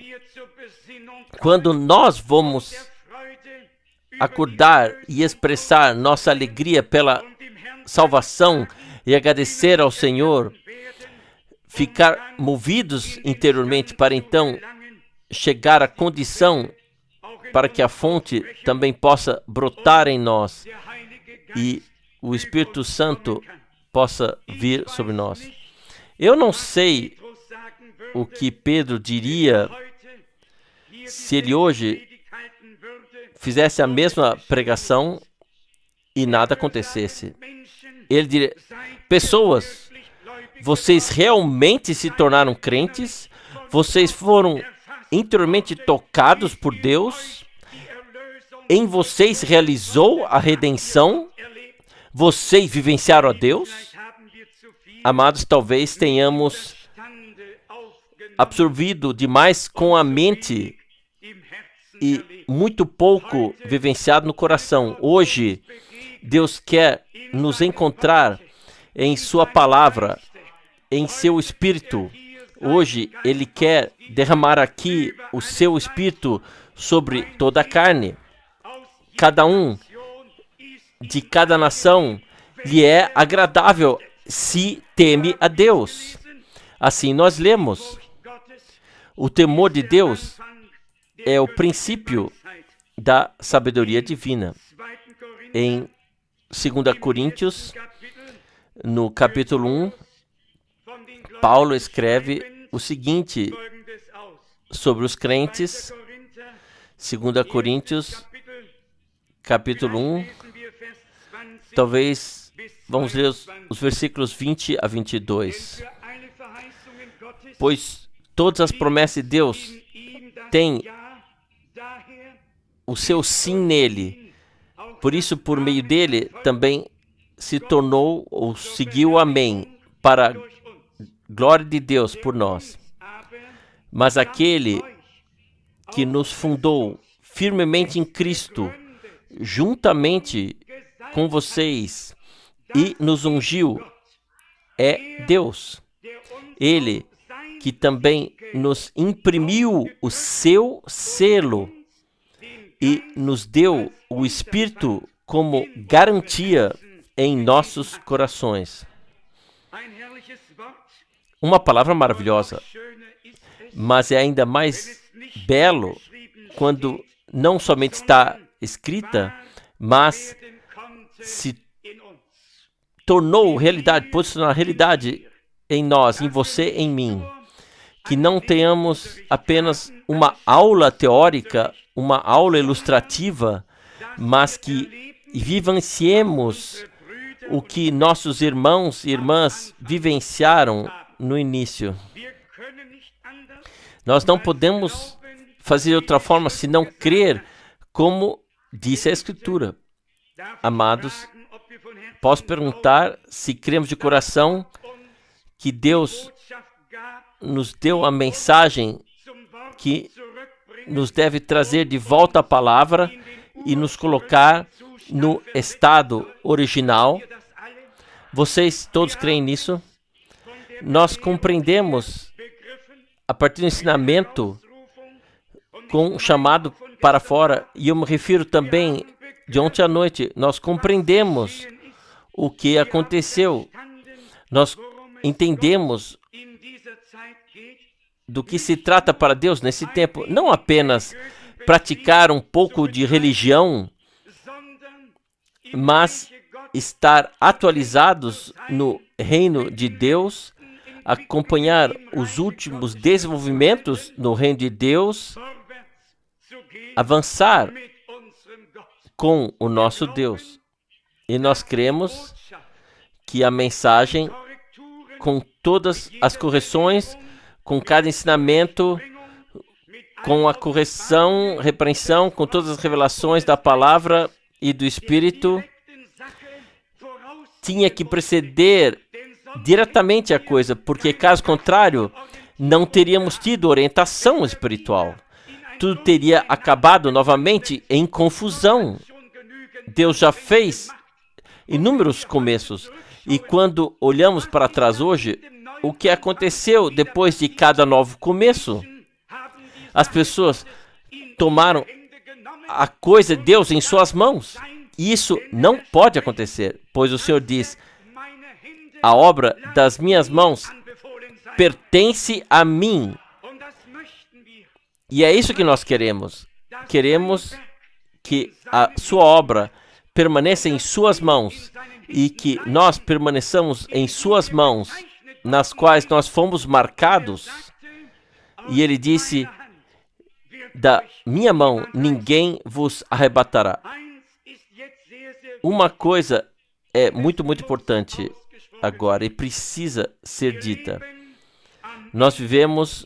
Quando nós vamos acordar e expressar nossa alegria pela salvação e agradecer ao Senhor, ficar movidos interiormente para então chegar à condição para que a fonte também possa brotar em nós e o Espírito Santo possa vir sobre nós. Eu não sei o que Pedro diria se ele hoje fizesse a mesma pregação e nada acontecesse. Ele diria: pessoas, vocês realmente se tornaram crentes? Vocês foram interiormente tocados por Deus? Em vocês realizou a redenção? Vocês vivenciaram a Deus? Amados, talvez tenhamos absorvido demais com a mente e muito pouco vivenciado no coração. Hoje, Deus quer nos encontrar em Sua palavra, em Seu Espírito. Hoje, Ele quer derramar aqui o Seu Espírito sobre toda a carne. Cada um de cada nação lhe é agradável se teme a Deus. Assim nós lemos. O temor de Deus é o princípio da sabedoria divina. Em 2 Coríntios, no capítulo 1, Paulo escreve o seguinte sobre os crentes. 2 Coríntios, capítulo 1, talvez vamos ler os versículos 20 a 22. Pois todas as promessas de Deus têm o seu sim nele. Por isso, por meio dele, também se tornou ou seguiu o amém, para a glória de Deus por nós. Mas aquele que nos fundou firmemente em Cristo, juntamente com vocês, e nos ungiu, é Deus. Ele que também nos imprimiu o seu selo e nos deu o Espírito como garantia em nossos corações. Uma palavra maravilhosa, mas é ainda mais belo quando não somente está escrita, mas se tornou realidade, pode se tornar realidade em nós, em você, em mim. Que não tenhamos apenas uma aula teórica, uma aula ilustrativa, mas que vivenciemos o que nossos irmãos e irmãs vivenciaram no início. Nós não podemos fazer de outra forma senão crer como disse a Escritura. Amados, posso perguntar se cremos de coração que Deus nos deu a mensagem que nos deve trazer de volta a palavra e nos colocar no estado original. Vocês todos creem nisso? Nós compreendemos, a partir do ensinamento, com um chamado para fora, e eu me refiro também de ontem à noite, nós compreendemos o que aconteceu. Nós entendemos do que se trata para Deus nesse tempo. Não apenas praticar um pouco de religião, mas estar atualizados no reino de Deus, acompanhar os últimos desenvolvimentos no reino de Deus, avançar com o nosso Deus. E nós cremos que a mensagem, com todas as correções, com cada ensinamento, com a correção, repreensão, com todas as revelações da palavra e do Espírito, tinha que preceder diretamente a coisa, porque caso contrário, não teríamos tido orientação espiritual. Tudo teria acabado novamente em confusão. Deus já fez inúmeros começos, e quando olhamos para trás hoje, o que aconteceu depois de cada novo começo? As pessoas tomaram a coisa de Deus em suas mãos. Isso não pode acontecer, pois o Senhor diz: a obra das minhas mãos pertence a mim. E é isso que nós queremos. Queremos que a sua obra permaneça em suas mãos e que nós permaneçamos em suas mãos, nas quais nós fomos marcados. E ele disse, da minha mão ninguém vos arrebatará. Uma coisa é muito, muito importante agora e precisa ser dita. Nós vivemos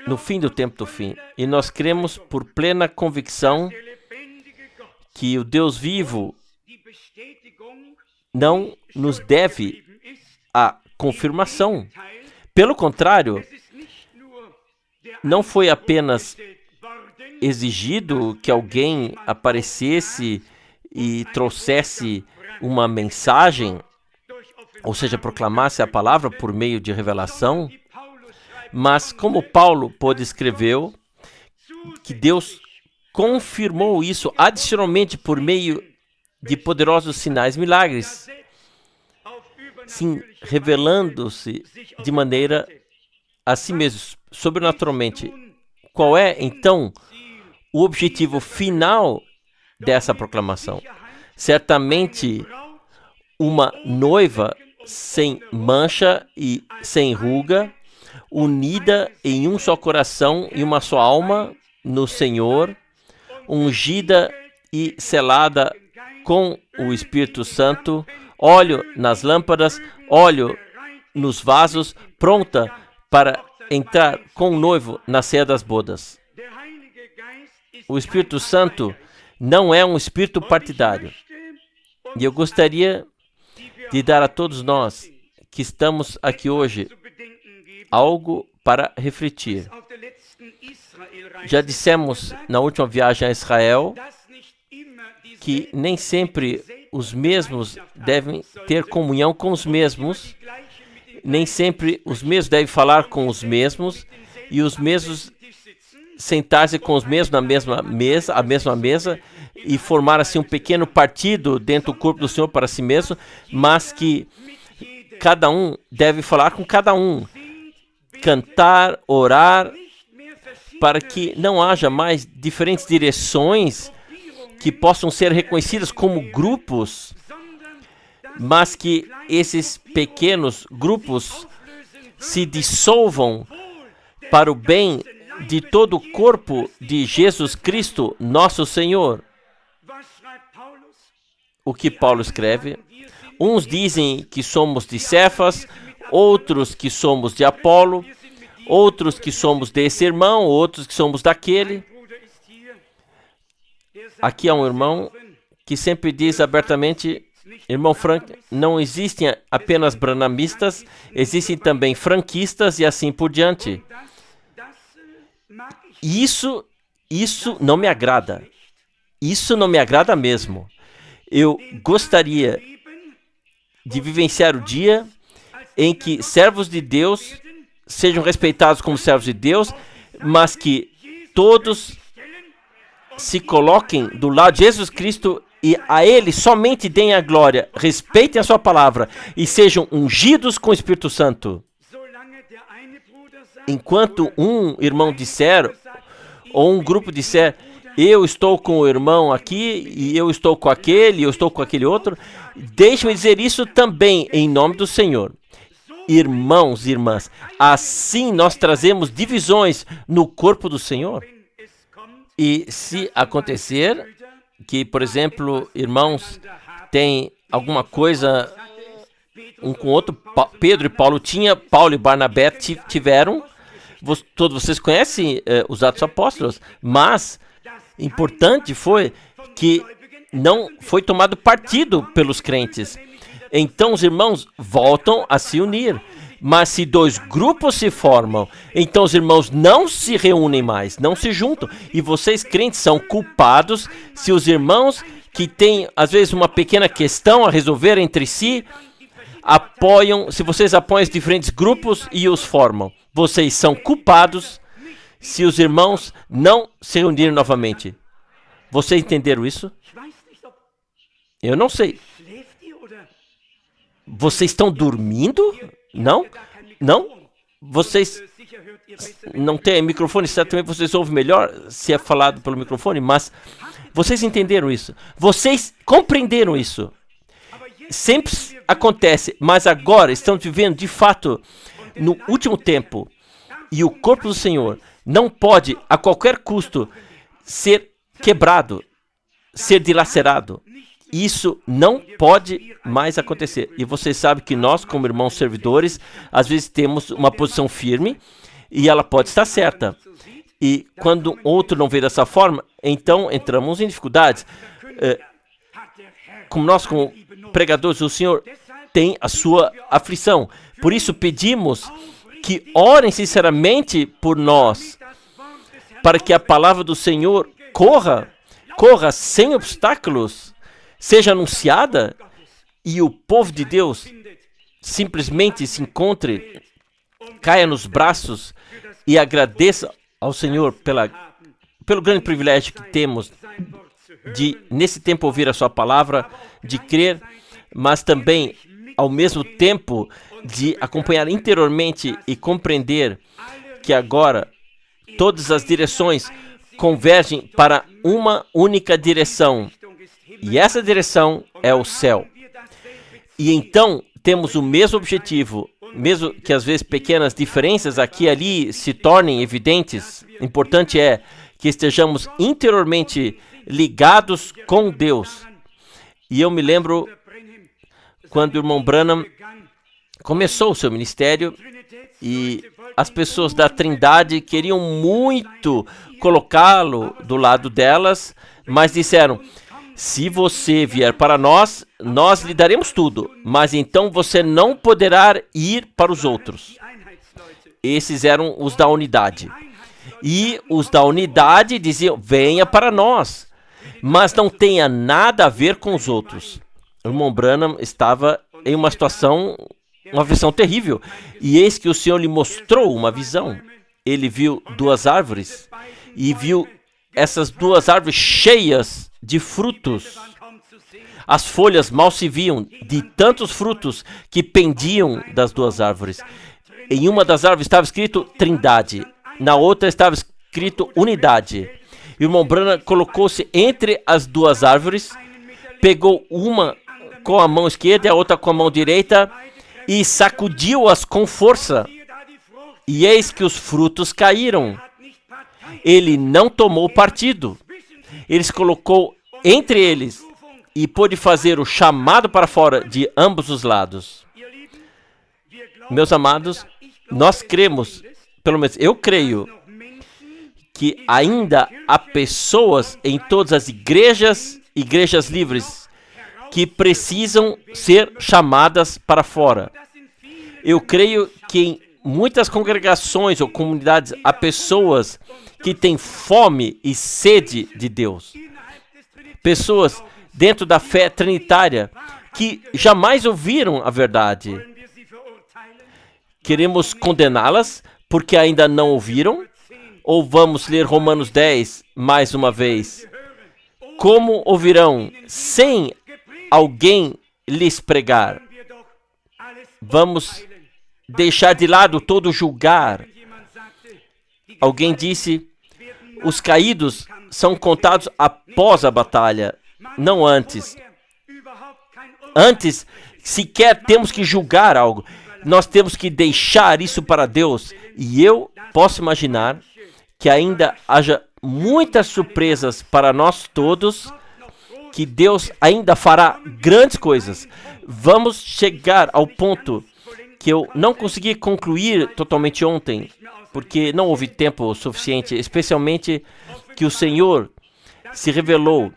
no fim do tempo do fim e nós cremos por plena convicção que o Deus vivo não nos deve a confirmação. Pelo contrário, não foi apenas exigido que alguém aparecesse e trouxesse uma mensagem, ou seja, proclamasse a palavra por meio de revelação, mas como Paulo pôde escrever, que Deus confirmou isso adicionalmente por meio de poderosos sinais e milagres, sim, revelando-se de maneira a si mesmo, sobrenaturalmente. Qual é, então, o objetivo final dessa proclamação? Certamente, uma noiva sem mancha e sem ruga, unida em um só coração e uma só alma no Senhor, ungida e selada com o Espírito Santo, óleo nas lâmpadas, óleo nos vasos, pronta para entrar com o noivo na ceia das bodas. O Espírito Santo não é um espírito partidário. E eu gostaria de dar a todos nós que estamos aqui hoje algo para refletir. Já dissemos na última viagem a Israel que nem sempre os mesmos devem ter comunhão com os mesmos, nem sempre os mesmos devem falar com os mesmos, e os mesmos sentar-se com os mesmos na mesma mesa, e formar assim um pequeno partido dentro do corpo do Senhor para si mesmo, mas que cada um deve falar com cada um, cantar, orar, para que não haja mais diferentes direções que possam ser reconhecidas como grupos, mas que esses pequenos grupos se dissolvam para o bem de todo o corpo de Jesus Cristo, nosso Senhor. O que Paulo escreve? Uns dizem que somos de Cefas, outros que somos de Apolo, outros que somos desse irmão, outros que somos daquele. Aqui há um irmão que sempre diz abertamente, irmão Frank, não existem apenas branhamistas, existem também franquistas e assim por diante. Isso não me agrada. Isso não me agrada mesmo. Eu gostaria de vivenciar o dia em que servos de Deus sejam respeitados como servos de Deus, mas que todos se coloquem do lado de Jesus Cristo e a Ele somente deem a glória, respeitem a sua palavra e sejam ungidos com o Espírito Santo. Enquanto um irmão disser, ou um grupo disser, eu estou com o irmão aqui, e eu estou com aquele, eu estou com aquele outro, deixe-me dizer isso também em nome do Senhor. Irmãos e irmãs, assim nós trazemos divisões no corpo do Senhor. E se acontecer que, por exemplo, irmãos têm alguma coisa um com o outro, Pedro e Paulo Paulo e Barnabé tiveram, todos vocês conhecem os Atos Apóstolos, mas importante foi que não foi tomado partido pelos crentes. Então os irmãos voltam a se unir. Mas se dois grupos se formam, então os irmãos não se reúnem mais, não se juntam. E vocês, crentes, são culpados se os irmãos que têm, às vezes, uma pequena questão a resolver entre si, se vocês apoiam os diferentes grupos e os formam. Vocês são culpados se os irmãos não se reunirem novamente. Vocês entenderam isso? Eu não sei. Vocês estão dormindo? Não? Vocês não têm microfone, certamente vocês ouvem melhor se é falado pelo microfone, mas vocês entenderam isso. Vocês compreenderam isso. Sempre acontece, mas agora estamos vivendo, de fato, no último tempo. E o corpo do Senhor não pode, a qualquer custo, ser quebrado, ser dilacerado. Isso não pode mais acontecer. E você sabe que nós, como irmãos servidores, às vezes temos uma posição firme e ela pode estar certa. E quando outro não vê dessa forma, então entramos em dificuldades. Como nós, como pregadores, o Senhor tem a sua aflição. Por isso pedimos que orem sinceramente por nós, para que a palavra do Senhor corra sem obstáculos, seja anunciada e o povo de Deus simplesmente se encontre, caia nos braços e agradeça ao Senhor pelo grande privilégio que temos de, nesse tempo, ouvir a sua palavra, de crer, mas também, ao mesmo tempo, de acompanhar interiormente e compreender que agora todas as direções convergem para uma única direção. E essa direção é o céu. E então temos o mesmo objetivo, mesmo que às vezes pequenas diferenças aqui e ali se tornem evidentes. Importante é que estejamos interiormente ligados com Deus. E eu me lembro quando o irmão Branham começou o seu ministério e as pessoas da Trindade queriam muito colocá-lo do lado delas, mas disseram: se você vier para nós, nós lhe daremos tudo, mas então você não poderá ir para os outros. Esses eram os da unidade. E os da unidade diziam: venha para nós, mas não tenha nada a ver com os outros. O irmão Branham estava em uma situação, uma visão terrível. E eis que o Senhor lhe mostrou uma visão. Ele viu duas árvores e viu essas duas árvores cheias de frutos. As folhas mal se viam de tantos frutos que pendiam das duas árvores. Em uma das árvores estava escrito Trindade, na outra estava escrito Unidade. E o irmão Branham colocou-se entre as duas árvores, pegou uma com a mão esquerda e a outra com a mão direita e sacudiu-as com força. E eis que os frutos caíram. Ele não tomou partido. Ele se colocou entre eles e pôde fazer o chamado para fora de ambos os lados. Meus amados, nós cremos, pelo menos eu creio, que ainda há pessoas em todas as igrejas livres, que precisam ser chamadas para fora. Eu creio que em muitas congregações ou comunidades há pessoas que têm fome e sede de Deus. Pessoas dentro da fé trinitária que jamais ouviram a verdade. Queremos condená-las porque ainda não ouviram? Ou vamos ler Romanos 10 mais uma vez? Como ouvirão sem alguém lhes pregar? Vamos deixar de lado todo julgar. Alguém disse: os caídos são contados após a batalha, não antes. Antes, sequer temos que julgar algo. Nós temos que deixar isso para Deus. E eu posso imaginar que ainda haja muitas surpresas para nós todos, que Deus ainda fará grandes coisas. Vamos chegar ao ponto que eu não consegui concluir totalmente ontem, porque não houve tempo suficiente, especialmente que o Senhor se revelou,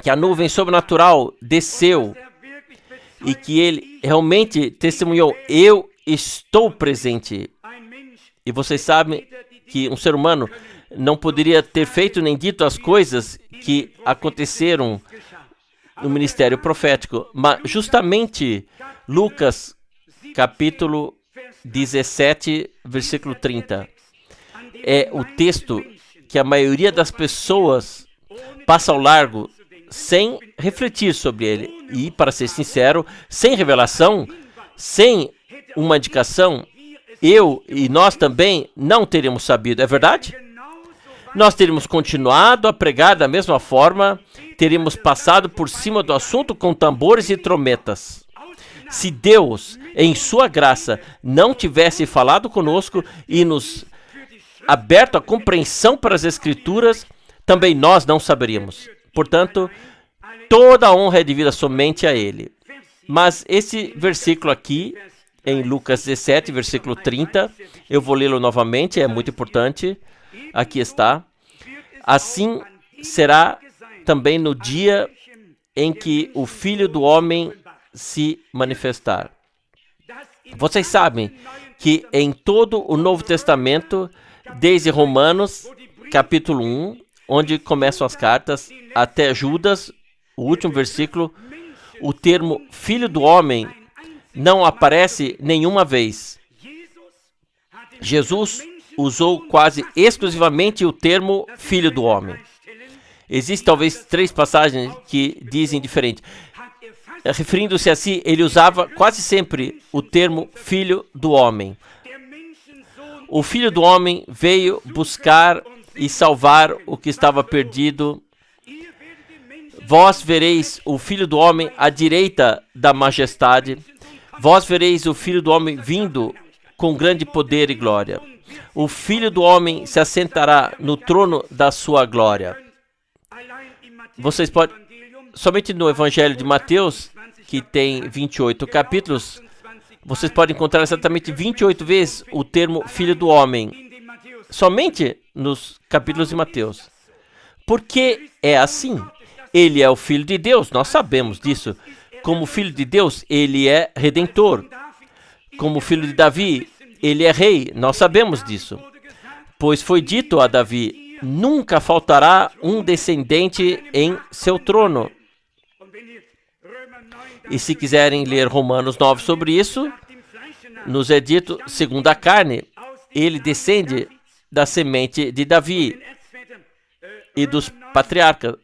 que a nuvem sobrenatural desceu e que Ele realmente testemunhou: eu estou presente. E vocês sabem que um ser humano não poderia ter feito nem dito as coisas que aconteceram no ministério profético, mas justamente Lucas capítulo 17, versículo 30, é o texto que a maioria das pessoas passa ao largo sem refletir sobre ele. E, para ser sincero, sem revelação, sem uma indicação, eu e nós também não teríamos sabido. É verdade? Nós teríamos continuado a pregar da mesma forma, teríamos passado por cima do assunto com tambores e trombetas. Se Deus, em sua graça, não tivesse falado conosco e nos aberto a compreensão para as Escrituras, também nós não saberíamos. Portanto, toda a honra é devida somente a Ele. Mas esse versículo aqui, em Lucas 17, versículo 30, eu vou lê-lo novamente, é muito importante. Aqui está. Assim será também no dia em que o Filho do Homem se manifestar. Vocês sabem que em todo o Novo Testamento, desde Romanos, capítulo 1, onde começam as cartas, até Judas, o último versículo, o termo Filho do Homem não aparece nenhuma vez. Jesus usou quase exclusivamente o termo Filho do Homem. Existem talvez 3 passagens que dizem diferente. Referindo-se a si, ele usava quase sempre o termo Filho do Homem. O Filho do Homem veio buscar e salvar o que estava perdido. Vós vereis o Filho do Homem à direita da majestade. Vós vereis o Filho do Homem vindo com grande poder e glória. O Filho do Homem se assentará no trono da sua glória. Vocês podem, somente no Evangelho de Mateus, que tem 28 capítulos, vocês podem encontrar exatamente 28 vezes o termo Filho do Homem. Somente nos capítulos de Mateus. Por que é assim? Ele é o Filho de Deus, nós sabemos disso. Como Filho de Deus, ele é Redentor. Como Filho de Davi, ele é Rei, nós sabemos disso. Pois foi dito a Davi, nunca faltará um descendente em seu trono. E se quiserem ler Romanos 9 sobre isso, nos é dito, segundo a carne, ele descende da semente de Davi e dos patriarcas.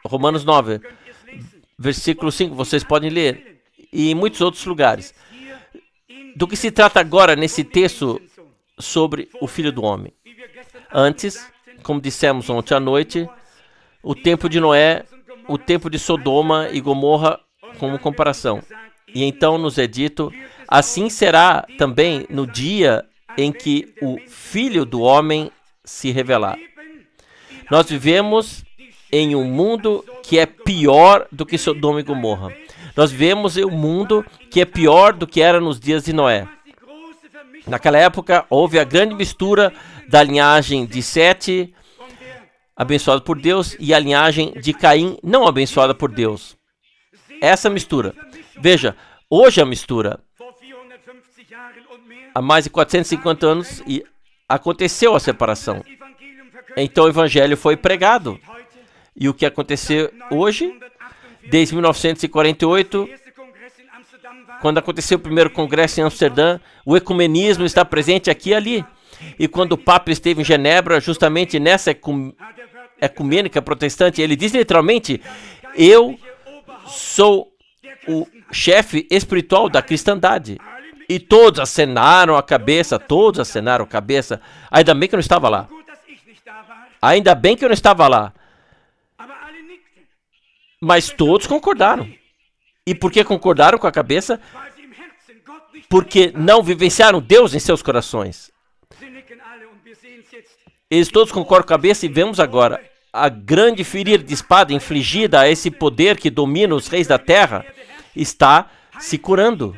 Romanos 9, versículo 5, vocês podem ler. E em muitos outros lugares. Do que se trata agora nesse texto sobre o Filho do Homem? Antes, como dissemos ontem à noite, o tempo de Noé, o tempo de Sodoma e Gomorra como comparação. E então nos é dito, assim será também no dia em que o Filho do Homem se revelar. Nós vivemos em um mundo que é pior do que Sodoma e Gomorra. Nós vivemos em um mundo que é pior do que era nos dias de Noé. Naquela época, houve a grande mistura da linhagem de Sete, abençoada por Deus, e a linhagem de Caim, não abençoada por Deus. Essa mistura. Veja, hoje a mistura. Há mais de 450 anos e aconteceu a separação. Então o Evangelho foi pregado. E o que aconteceu hoje, desde 1948, quando aconteceu o primeiro congresso em Amsterdã, o ecumenismo está presente aqui e ali. E quando o Papa esteve em Genebra, justamente nessa ecumênica protestante, ele diz literalmente, eu sou o chefe espiritual da cristandade. E todos acenaram a cabeça, Ainda bem que eu não estava lá. Ainda bem que eu não estava lá. Mas todos concordaram. E por que concordaram com a cabeça? Porque não vivenciaram Deus em seus corações. Eles todos concordam com a cabeça e vemos agora a grande ferida de espada infligida a esse poder que domina os reis da terra está se curando.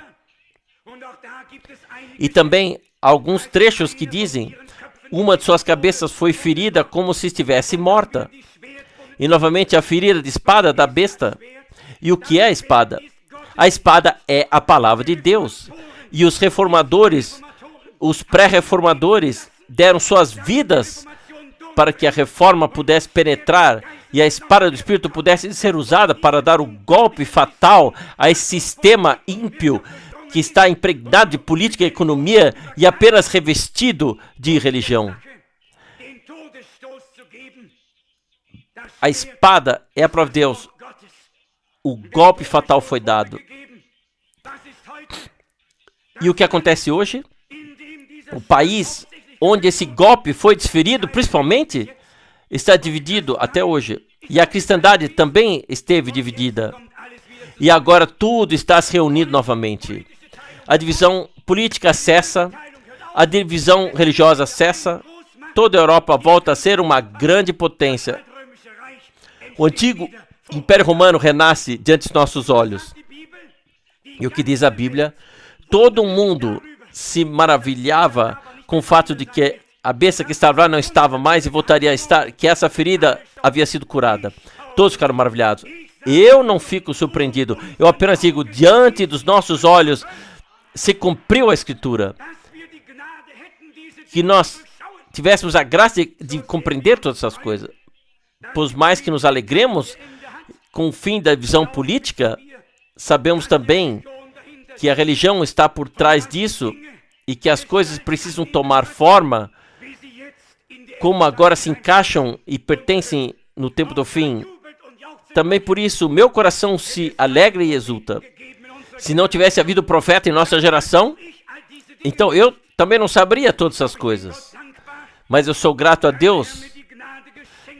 E também alguns trechos que dizem uma de suas cabeças foi ferida como se estivesse morta. E novamente a ferida de espada da besta. E o que é a espada? A espada é a palavra de Deus. E os reformadores, os pré-reformadores, deram suas vidas para que a reforma pudesse penetrar e a espada do Espírito pudesse ser usada para dar o golpe fatal a esse sistema ímpio que está impregnado de política e economia e apenas revestido de religião. A espada é a prova de Deus. O golpe fatal foi dado. E o que acontece hoje? O país onde esse golpe foi desferido, principalmente, está dividido até hoje. E a cristandade também esteve dividida. E agora tudo está se reunindo novamente. A divisão política cessa, a divisão religiosa cessa, toda a Europa volta a ser uma grande potência. O antigo Império Romano renasce diante de nossos olhos. E o que diz a Bíblia? Todo mundo se maravilhava com o fato de que a besta que estava lá não estava mais e voltaria a estar, que essa ferida havia sido curada. Todos ficaram maravilhados. Eu não fico surpreendido. Eu apenas digo, diante dos nossos olhos, se cumpriu a Escritura. Que nós tivéssemos a graça de compreender todas essas coisas. Por mais que nos alegremos com o fim da visão política, sabemos também que a religião está por trás disso e que as coisas precisam tomar forma como agora se encaixam e pertencem no tempo do fim. Também por isso, meu coração se alegra e exulta. Se não tivesse havido profeta em nossa geração, então eu também não saberia todas essas coisas. Mas eu sou grato a Deus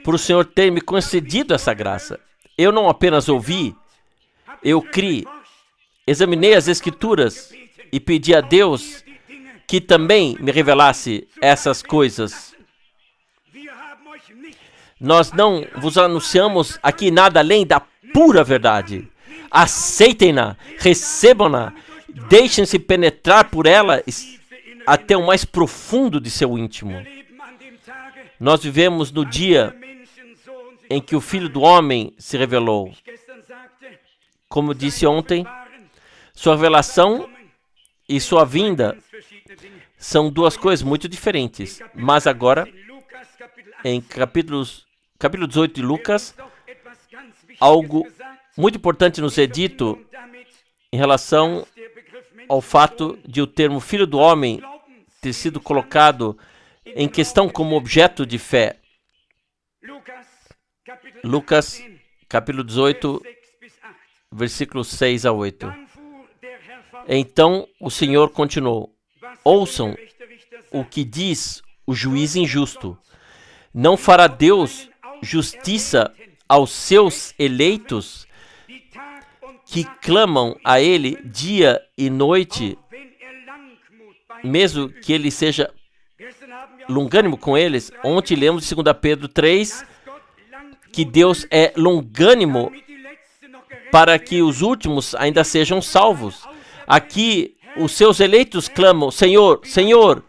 por o Senhor ter me concedido essa graça. Eu não apenas ouvi, eu criei, examinei as Escrituras e pedi a Deus que também me revelasse essas coisas. Nós não vos anunciamos aqui nada além da pura verdade. Aceitem-na, recebam-na, deixem-se penetrar por ela até o mais profundo de seu íntimo. Nós vivemos no dia em que o Filho do Homem se revelou. Como disse ontem, sua revelação e sua vinda são duas coisas muito diferentes. Mas agora, em capítulo 18 de Lucas, algo muito importante nos é dito em relação ao fato de o termo Filho do Homem ter sido colocado em questão como objeto de fé. Lucas, capítulo 18, versículos 6 a 8. Então o Senhor continuou: ouçam o que diz o juiz injusto. Não fará Deus justiça aos seus eleitos que clamam a Ele dia e noite, mesmo que Ele seja longânimo com eles? Ontem lemos de 2 Pedro 3 que Deus é longânimo para que os últimos ainda sejam salvos. Aqui os seus eleitos clamam: Senhor, Senhor,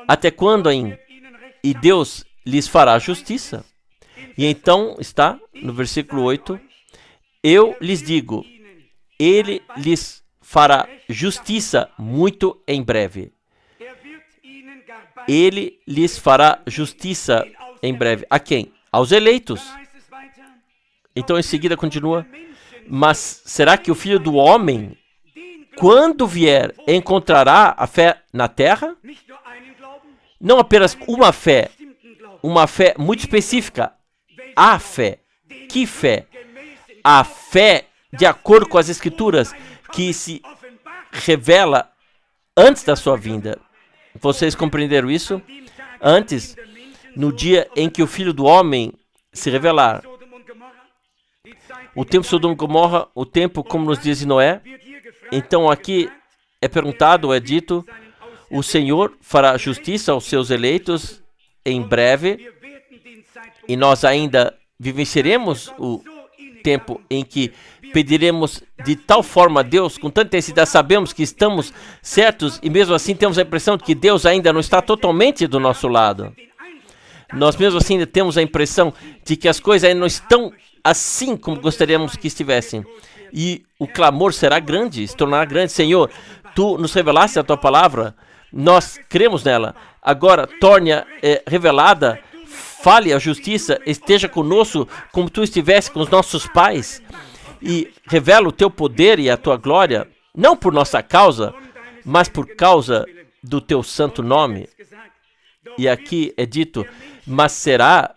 até quando ainda? E Deus lhes fará justiça. E então está no versículo 8: eu lhes digo, Ele lhes fará justiça muito em breve. Ele lhes fará justiça em breve. A quem? Aos eleitos. Então em seguida continua: mas será que o Filho do Homem, quando vier, encontrará a fé na terra? Não apenas uma fé muito específica. A fé. Que fé? A fé de acordo com as Escrituras, que se revela antes da sua vinda. Vocês compreenderam isso? Antes, no dia em que o Filho do Homem se revelar. O tempo de Sodoma e Gomorra, o tempo, como nos diz Noé. Então aqui é perguntado, é dito: o Senhor fará justiça aos seus eleitos em breve. E nós ainda vivenciaremos o tempo em que pediremos de tal forma a Deus, com tanta intensidade, sabemos que estamos certos e mesmo assim temos a impressão de que Deus ainda não está totalmente do nosso lado. Nós mesmo assim ainda temos a impressão de que as coisas ainda não estão assim como gostaríamos que estivessem. E o clamor será grande, se tornará grande. Senhor, Tu nos revelaste a Tua palavra, nós cremos nela. Agora, torne-a revelada, fale a justiça, esteja conosco como Tu estivesse com os nossos pais. E revela o Teu poder e a Tua glória, não por nossa causa, mas por causa do Teu santo nome. E aqui é dito: mas será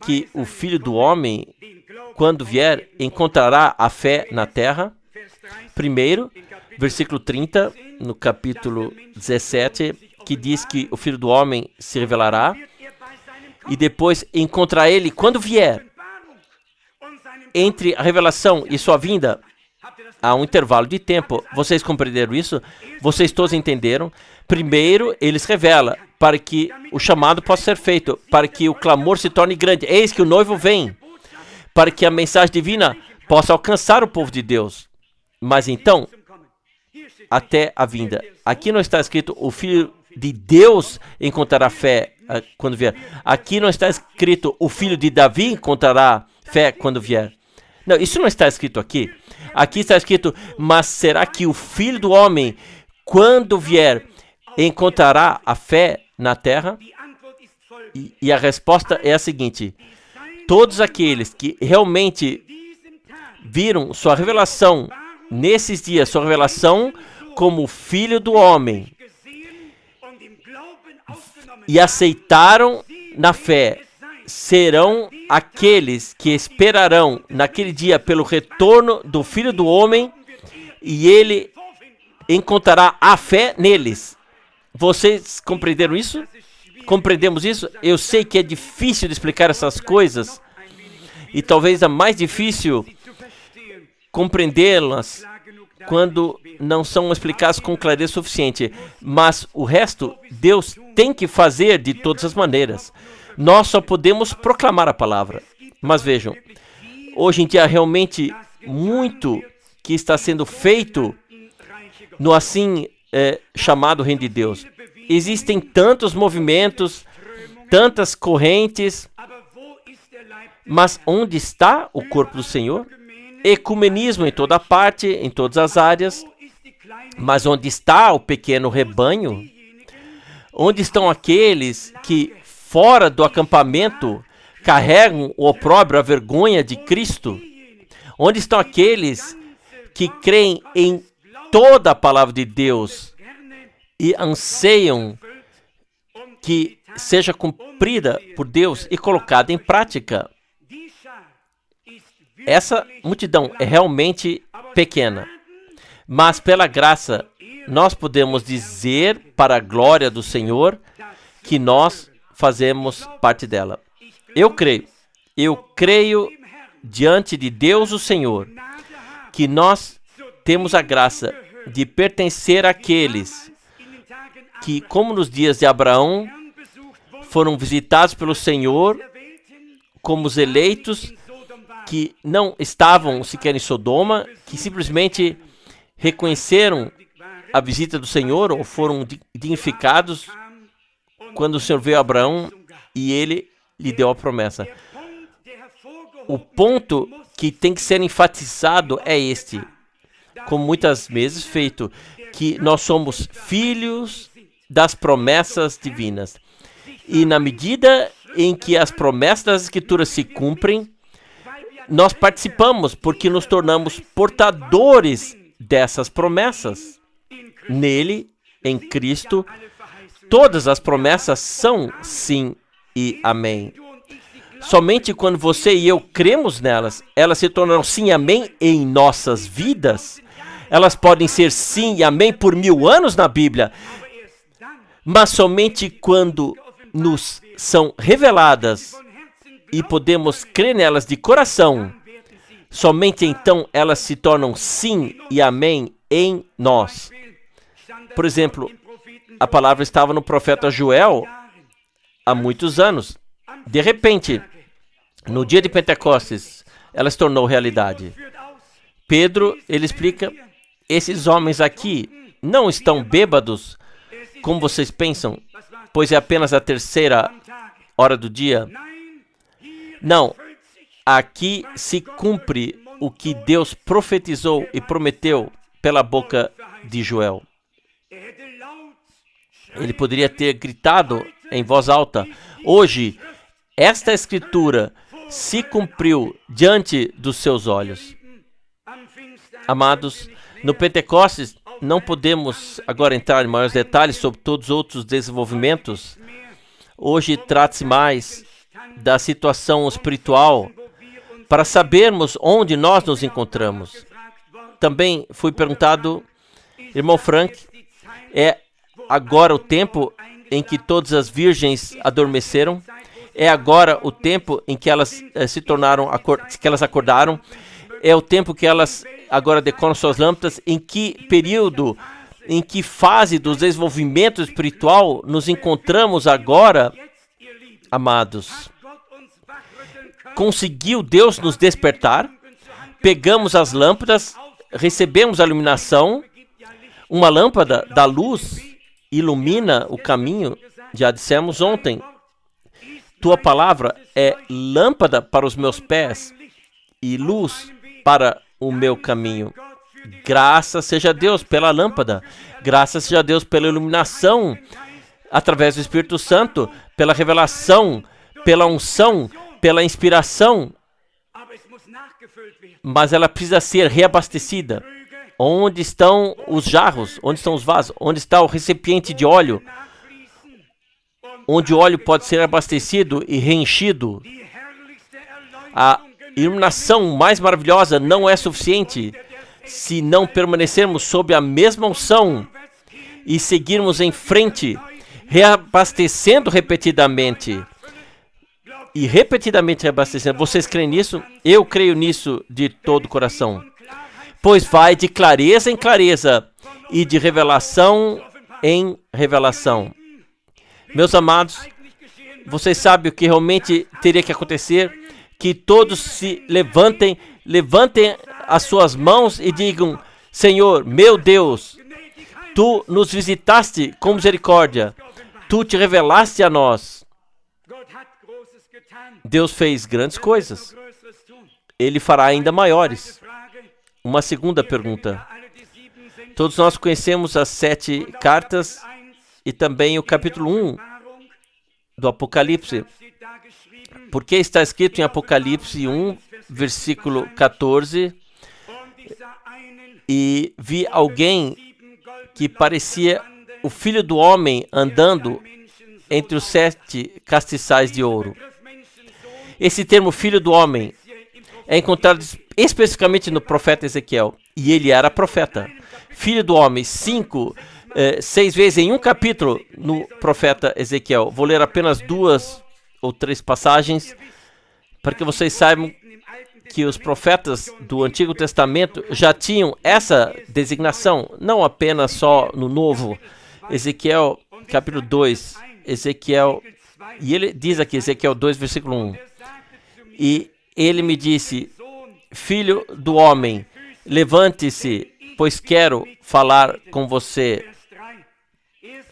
que o Filho do Homem, quando vier, encontrará a fé na terra? Primeiro, versículo 30, no capítulo 17, que diz que o Filho do Homem se revelará. E depois encontrará ele quando vier. Entre a revelação e sua vinda, há um intervalo de tempo. Vocês compreenderam isso? Vocês todos entenderam? Primeiro, eles revelam para que o chamado possa ser feito, para que o clamor se torne grande. Eis que o noivo vem, para que a mensagem divina possa alcançar o povo de Deus. Mas então, até a vinda. Aqui não está escrito o Filho de Deus encontrará fé quando vier. Aqui não está escrito o Filho de Davi encontrará fé quando vier. Não, isso não está escrito aqui. Aqui está escrito, mas será que o Filho do Homem, quando vier, encontrará a fé na terra? E a resposta é a seguinte: todos aqueles que realmente viram sua revelação nesses dias, sua revelação como Filho do Homem, e aceitaram na fé, serão aqueles que esperarão naquele dia pelo retorno do Filho do Homem, e ele encontrará a fé neles. Vocês compreenderam isso? Compreendemos isso? Eu sei que é difícil de explicar essas coisas, e talvez a mais difícil compreendê-las quando não são explicadas com clareza suficiente. Mas o resto, Deus tem que fazer de todas as maneiras. Nós só podemos proclamar a palavra. Mas vejam, hoje em dia realmente muito que está sendo feito no assim chamado Reino de Deus. Existem tantos movimentos, tantas correntes, mas onde está o corpo do Senhor? Ecumenismo em toda parte, em todas as áreas, mas onde está o pequeno rebanho? Onde estão aqueles que, fora do acampamento, carregam o opróbrio, a vergonha de Cristo? Onde estão aqueles que creem em toda a palavra de Deus e anseiam que seja cumprida por Deus e colocada em prática? Essa multidão é realmente pequena, mas pela graça nós podemos dizer para a glória do Senhor que nós fazemos parte dela. Eu creio diante de Deus o Senhor que nós temos a graça de pertencer àqueles que, como nos dias de Abraão, foram visitados pelo Senhor como os eleitos que não estavam sequer em Sodoma, que simplesmente reconheceram a visita do Senhor ou foram dignificados quando o Senhor veio a Abraão e ele lhe deu a promessa. O ponto que tem que ser enfatizado é este, como muitas vezes feito, que nós somos filhos das promessas divinas. E na medida em que as promessas das Escrituras se cumprem, nós participamos porque nos tornamos portadores dessas promessas. Nele, em Cristo, todas as promessas são sim e amém. Somente quando você e eu cremos nelas, elas se tornam sim e amém em nossas vidas. Elas podem ser sim e amém por 1000 anos na Bíblia, mas somente quando nos são reveladas e podemos crer nelas de coração, somente então elas se tornam sim e amém em nós. Por exemplo, a palavra estava no profeta Joel há muitos anos. De repente, no dia de Pentecostes, ela se tornou realidade. Pedro, ele explica, esses homens aqui não estão bêbados, como vocês pensam, pois é apenas a 3ª hora do dia. Não, aqui se cumpre o que Deus profetizou e prometeu pela boca de Joel. Ele poderia ter gritado em voz alta: hoje, esta escritura se cumpriu diante dos seus olhos. Amados, no Pentecostes, não podemos agora entrar em maiores detalhes sobre todos os outros desenvolvimentos. Hoje trata-se mais da situação espiritual para sabermos onde nós nos encontramos. Também fui perguntado, irmão Frank, é agora o tempo em que todas as virgens adormeceram? É agora o tempo em que elas se tornaram, que elas acordaram? É o tempo que elas agora decoram suas lâmpadas, em que período, em que fase do desenvolvimento espiritual nos encontramos agora, amados? Conseguiu Deus nos despertar? Pegamos as lâmpadas, recebemos a iluminação. Uma lâmpada da luz ilumina o caminho. Já dissemos ontem, tua palavra é lâmpada para os meus pés e luz para o meu caminho. Graças seja a Deus pela lâmpada. Graças seja a Deus pela iluminação através do Espírito Santo, pela revelação, pela unção, pela inspiração. Mas ela precisa ser reabastecida. Onde estão os jarros? Onde estão os vasos? Onde está o recipiente de óleo? Onde o óleo pode ser abastecido e reenchido. A iluminação mais maravilhosa não é suficiente se não permanecermos sob a mesma unção e seguirmos em frente, reabastecendo repetidamente. E repetidamente reabastecendo. Vocês creem nisso? Eu creio nisso de todo o coração. Pois vai de clareza em clareza e de revelação em revelação. Meus amados, vocês sabem o que realmente teria que acontecer? Que todos se levantem as suas mãos e digam: Senhor, meu Deus, Tu nos visitaste com misericórdia, Tu te revelaste a nós. Deus fez grandes coisas. Ele fará ainda maiores. Uma segunda pergunta. Todos nós conhecemos as 7 cartas e também o capítulo 1 do Apocalipse. Porque está escrito em Apocalipse 1, versículo 14, e vi alguém que parecia o Filho do Homem andando entre os 7 castiçais de ouro. Esse termo Filho do Homem é encontrado especificamente no profeta Ezequiel. E ele era profeta. Filho do Homem, 6 vezes em um capítulo no profeta Ezequiel. Vou ler apenas 2 ou 3 passagens para que vocês saibam que os profetas do Antigo Testamento já tinham essa designação, não apenas só no Novo. Ezequiel, capítulo 2, Ezequiel, e ele diz aqui, Ezequiel 2, versículo 1, e ele me disse: Filho do homem, levante-se, pois quero falar com você.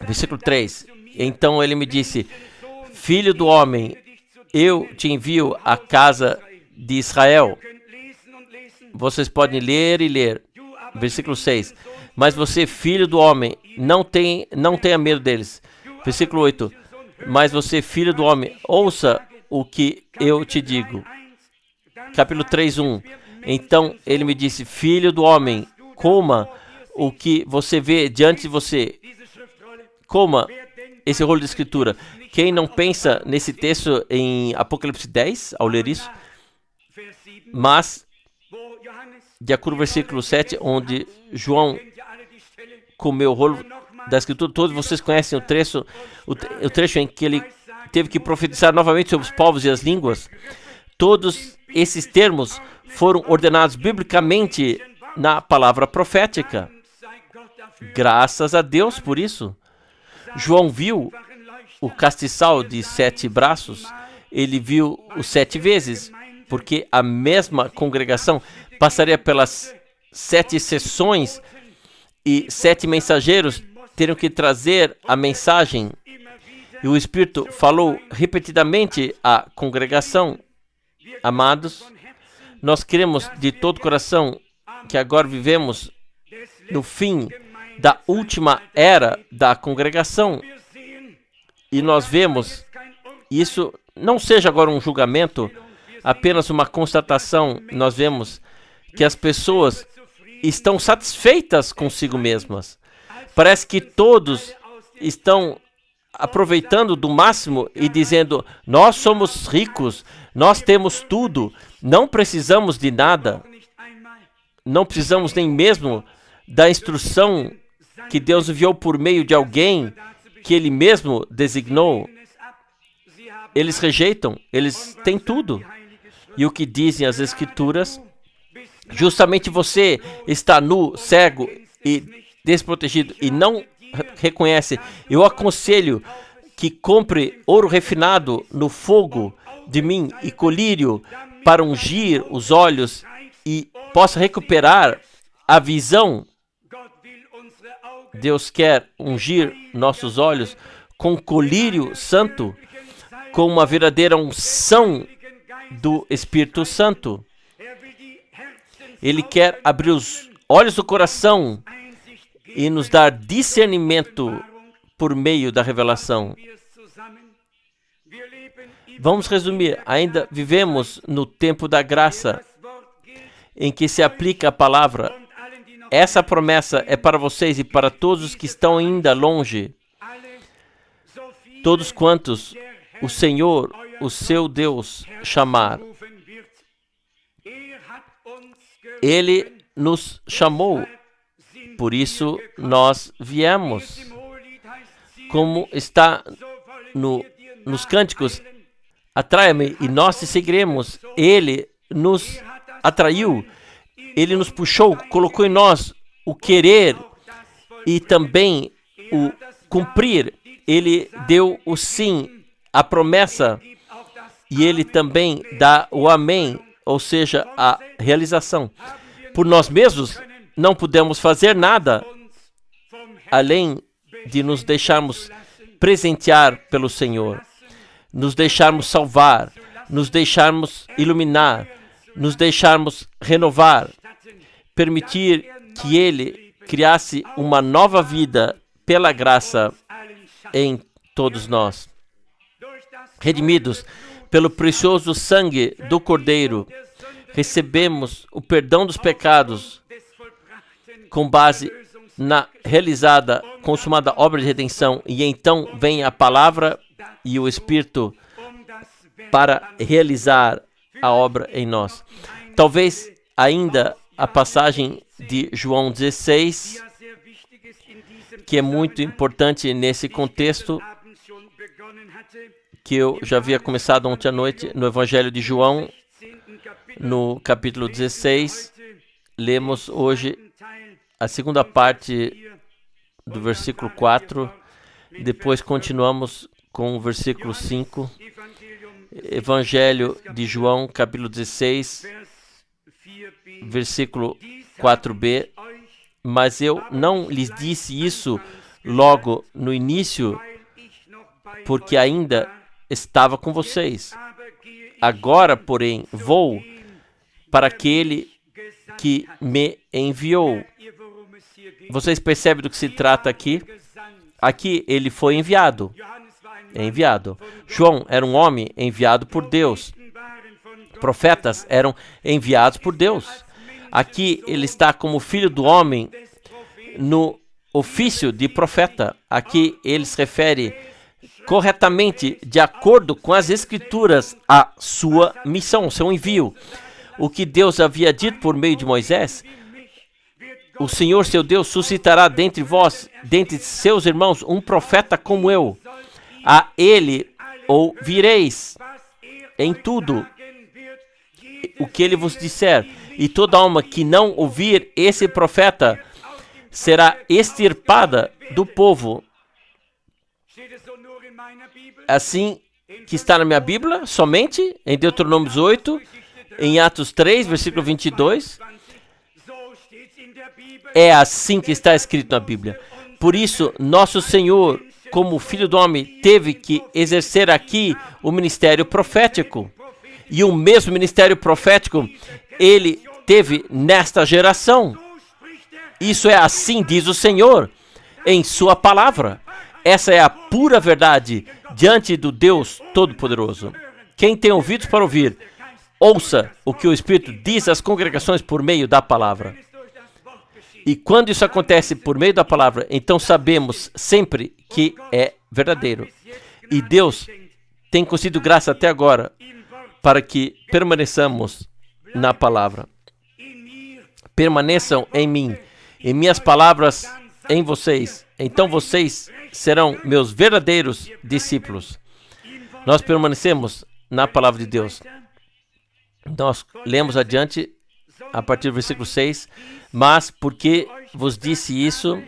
Versículo 3, então ele me disse: Filho do homem, eu te envio à casa de Israel. Vocês podem ler e ler. Versículo 6. Mas você, filho do homem, não tenha medo deles. Versículo 8. Mas você, filho do homem, ouça o que eu te digo. Capítulo 3, 1. Então ele me disse: Filho do homem, coma o que você vê diante de você. Coma esse rolo de escritura. Quem não pensa nesse texto em Apocalipse 10, ao ler isso? Mas, de acordo com o versículo 7, onde João comeu o rolo da escritura, todos vocês conhecem o trecho em que ele teve que profetizar novamente sobre os povos e as línguas. Todos esses termos foram ordenados biblicamente na palavra profética. Graças a Deus por isso. João viu o castiçal de 7 braços, ele viu os 7 vezes, porque a mesma congregação passaria pelas 7 sessões e 7 mensageiros teriam que trazer a mensagem. E o Espírito falou repetidamente à congregação. Amados, nós queremos de todo o coração que agora vivemos no fim da última era da congregação. E nós vemos, isso não seja agora um julgamento, apenas uma constatação, nós vemos que as pessoas estão satisfeitas consigo mesmas. Parece que todos estão aproveitando do máximo e dizendo: nós somos ricos, nós temos tudo, não precisamos de nada, não precisamos nem mesmo da instrução que Deus enviou por meio de alguém que Ele mesmo designou. Eles rejeitam, eles têm tudo. E o que dizem as Escrituras? Justamente você está nu, cego e desprotegido e não reconhece. Eu aconselho que compre ouro refinado no fogo de mim e colírio para ungir os olhos e possa recuperar a visão. Deus quer ungir nossos olhos com colírio santo, com uma verdadeira unção do Espírito Santo. Ele quer abrir os olhos do coração e nos dar discernimento por meio da revelação. Vamos resumir. Ainda vivemos no tempo da graça, em que se aplica a palavra. Essa promessa é para vocês e para todos os que estão ainda longe. Todos quantos o Senhor, o seu Deus, chamar. Ele nos chamou, por isso nós viemos. Como está nos cânticos, atraia-me e nós te seguiremos. Ele nos atraiu, ele nos puxou, colocou em nós o querer e também o cumprir. Ele deu o sim, a promessa, e ele também dá o amém, ou seja, a realização. Por nós mesmos não podemos fazer nada além de nos deixarmos presentear pelo Senhor, nos deixarmos salvar, nos deixarmos iluminar, nos deixarmos renovar, permitir que Ele criasse uma nova vida pela graça em todos nós. Redimidos pelo precioso sangue do Cordeiro, recebemos o perdão dos pecados com base na realizada, consumada obra de redenção, e então vem a palavra e o Espírito para realizar a obra em nós. Talvez ainda a passagem de João 16, que é muito importante nesse contexto, que eu já havia começado ontem à noite, no Evangelho de João, no capítulo 16, lemos hoje a segunda parte do versículo 4, depois continuamos com o versículo 5, Evangelho de João, capítulo 16, versículo 4b, mas eu não lhes disse isso logo no início, porque ainda estava com vocês. Agora, porém, vou para aquele que me enviou. Vocês percebem do que se trata aqui? Aqui ele foi enviado. João era um homem enviado por Deus. Profetas eram enviados por Deus. Aqui ele está como filho do homem no ofício de profeta. Aqui ele se refere corretamente, de acordo com as Escrituras, à sua missão, ao seu envio. O que Deus havia dito por meio de Moisés: o Senhor, seu Deus, suscitará dentre vós, dentre seus irmãos, um profeta como eu. A ele ouvireis em tudo o que ele vos disser. E toda alma que não ouvir esse profeta será extirpada do povo. Assim que está na minha Bíblia, somente em Deuteronômio 8, em Atos 3, versículo 22. É assim que está escrito na Bíblia. Por isso, nosso Senhor, como Filho do Homem, teve que exercer aqui o ministério profético. E o mesmo ministério profético ele teve nesta geração. Isso é assim, diz o Senhor, em sua palavra. Essa é a pura verdade diante do Deus Todo-Poderoso. Quem tem ouvidos para ouvir, ouça o que o Espírito diz às congregações por meio da palavra. E quando isso acontece por meio da palavra, então sabemos sempre que é verdadeiro. E Deus tem concedido graça até agora para que permaneçamos na palavra. Permaneçam em mim, em minhas palavras em vocês. Então vocês serão meus verdadeiros discípulos. Nós permanecemos na palavra de Deus. Nós lemos adiante a partir do versículo 6, mas porque vos disse isso,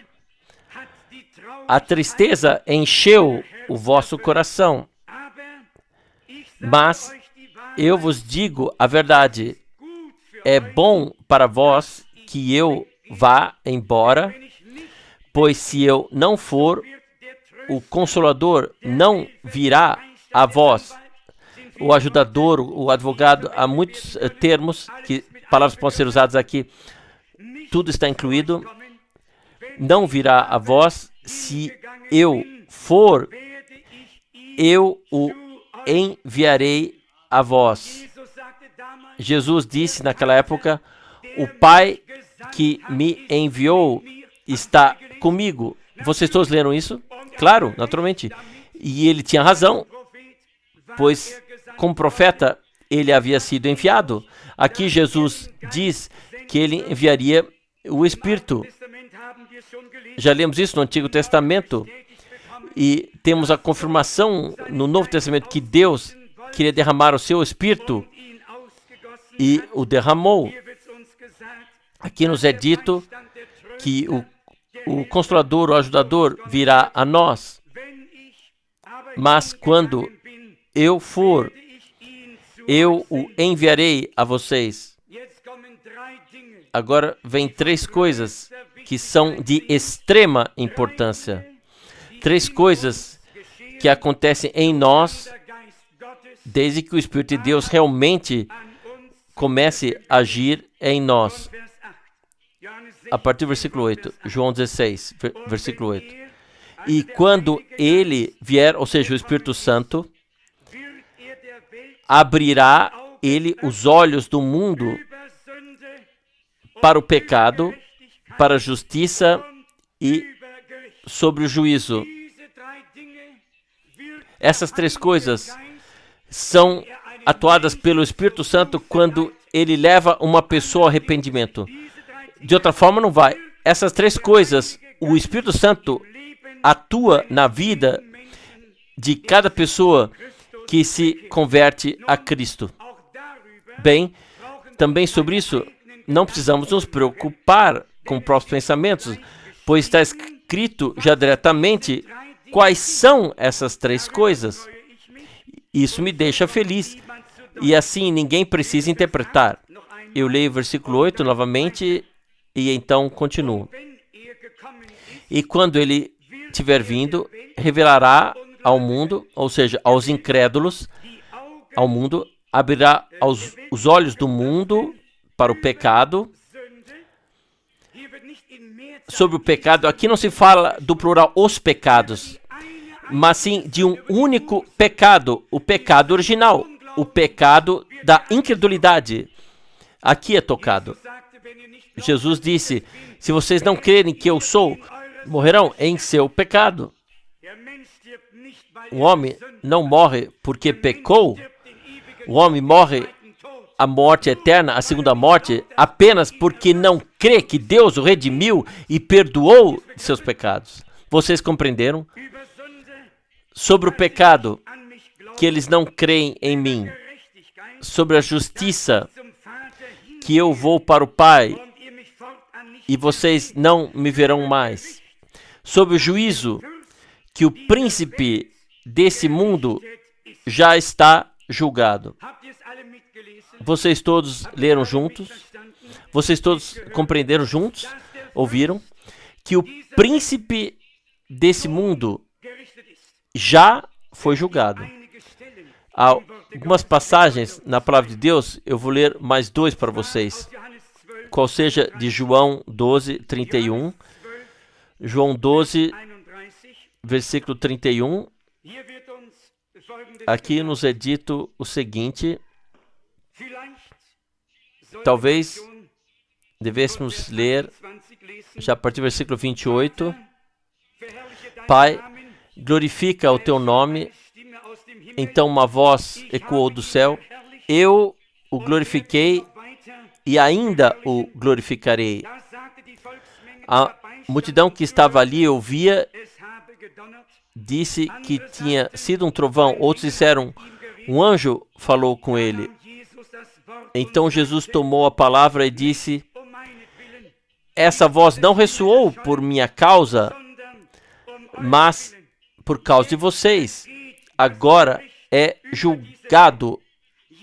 a tristeza encheu o vosso coração. Mas eu vos digo a verdade, é bom para vós que eu vá embora, pois se eu não for, o Consolador não virá a vós. O ajudador, o advogado, há muitos termos, palavras podem ser usadas aqui, tudo está incluído. Não virá a vós, se eu for, eu o enviarei a vós. Jesus disse naquela época, o Pai que me enviou está comigo. Vocês todos leram isso? Claro, naturalmente. E ele tinha razão, pois como profeta ele havia sido enviado. Aqui Jesus diz que ele enviaria o Espírito. Já lemos isso no Antigo Testamento e temos a confirmação no Novo Testamento que Deus queria derramar o seu Espírito e o derramou. Aqui nos é dito que o Consolador, o Ajudador, virá a nós. Mas quando eu for, eu o enviarei a vocês. Agora vem 3 coisas que são de extrema importância. 3 coisas que acontecem em nós desde que o Espírito de Deus realmente comece a agir em nós. A partir do versículo 8, João 16, versículo 8. E quando ele vier, ou seja, o Espírito Santo, abrirá ele os olhos do mundo para o pecado, para a justiça e sobre o juízo. Essas 3 coisas são atuadas pelo Espírito Santo quando ele leva uma pessoa ao arrependimento. De outra forma, não vai. Essas 3 coisas, o Espírito Santo atua na vida de cada pessoa que se converte a Cristo. Bem, também sobre isso, não precisamos nos preocupar com próprios pensamentos, pois está escrito já diretamente quais são essas 3 coisas. Isso me deixa feliz. E assim ninguém precisa interpretar. Eu leio o versículo 8 novamente e então continuo. E quando ele tiver vindo, revelará ao mundo, ou seja, aos incrédulos, ao mundo, abrirá os olhos do mundo para o pecado. Sobre o pecado, aqui não se fala do plural os pecados, mas sim de um único pecado, o pecado original, o pecado da incredulidade. Aqui é tocado. Jesus disse, se vocês não crerem que eu sou, morrerão em seu pecado. O homem não morre porque pecou. O homem morre a morte eterna, a segunda morte, apenas porque não crê que Deus o redimiu e perdoou seus pecados. Vocês compreenderam? Sobre o pecado, que eles não creem em mim. Sobre a justiça, que eu vou para o Pai e vocês não me verão mais. Sobre o juízo, que o príncipe desse mundo já está julgado. Vocês todos leram juntos? Vocês todos compreenderam juntos? Ouviram? Que o príncipe desse mundo já foi julgado. Há algumas passagens na palavra de Deus, eu vou ler mais 2 para vocês. Qual seja de João 12, 31. João 12, versículo 31. Aqui nos é dito o seguinte. Talvez devêssemos ler já a partir do versículo 28. Pai, glorifica o teu nome. Então uma voz ecoou do céu. Eu o glorifiquei e ainda o glorificarei. A multidão que estava ali ouvia, disse que tinha sido um trovão. Outros disseram, um anjo falou com ele. Então Jesus tomou a palavra e disse: essa voz não ressoou por minha causa, mas por causa de vocês. Agora é julgado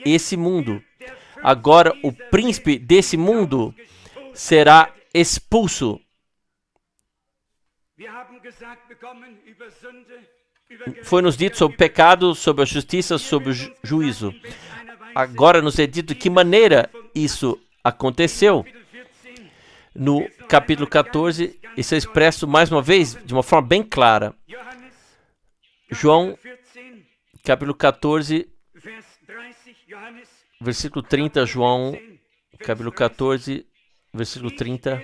esse mundo. Agora o príncipe desse mundo será expulso. Foi-nos dito sobre o pecado, sobre a justiça, sobre o juízo. Agora nos é dito de que maneira isso aconteceu. No capítulo 14, isso é expresso mais uma vez de uma forma bem clara. João, capítulo 14, versículo 30, João, capítulo 14, versículo 30.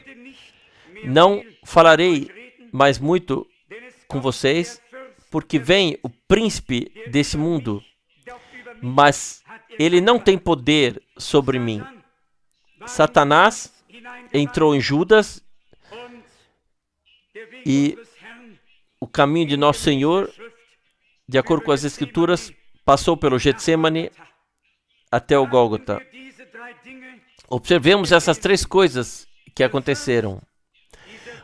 Não falarei mais muito com vocês, porque vem o príncipe desse mundo, mas ele não tem poder sobre mim. Satanás entrou em Judas e o caminho de nosso Senhor, de acordo com as Escrituras, passou pelo Getsemane até o Gólgota. Observemos essas três coisas que aconteceram.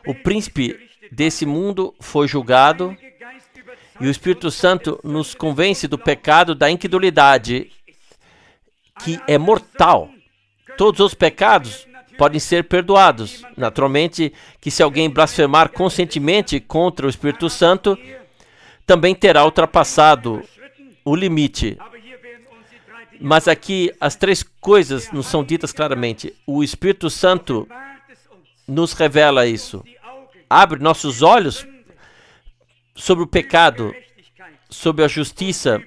O príncipe desse mundo foi julgado e o Espírito Santo nos convence do pecado da incredulidade, que é mortal. Todos os pecados podem ser perdoados. Naturalmente, que se alguém blasfemar conscientemente contra o Espírito Santo, também terá ultrapassado o limite. Mas aqui as três coisas nos são ditas claramente. O Espírito Santo nos revela isso. Abre nossos olhos sobre o pecado, sobre a justiça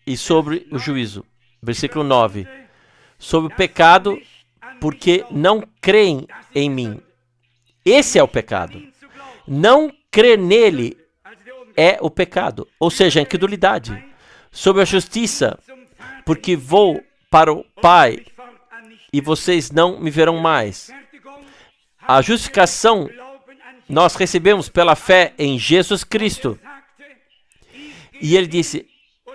e sobre o juízo. Versículo 9. Sobre o pecado, porque não creem em mim. Esse é o pecado. Não crer nele é o pecado, ou seja, a incredulidade. Sobre a justiça, porque vou para o Pai e vocês não me verão mais. A justificação nós recebemos pela fé em Jesus Cristo. E ele disse: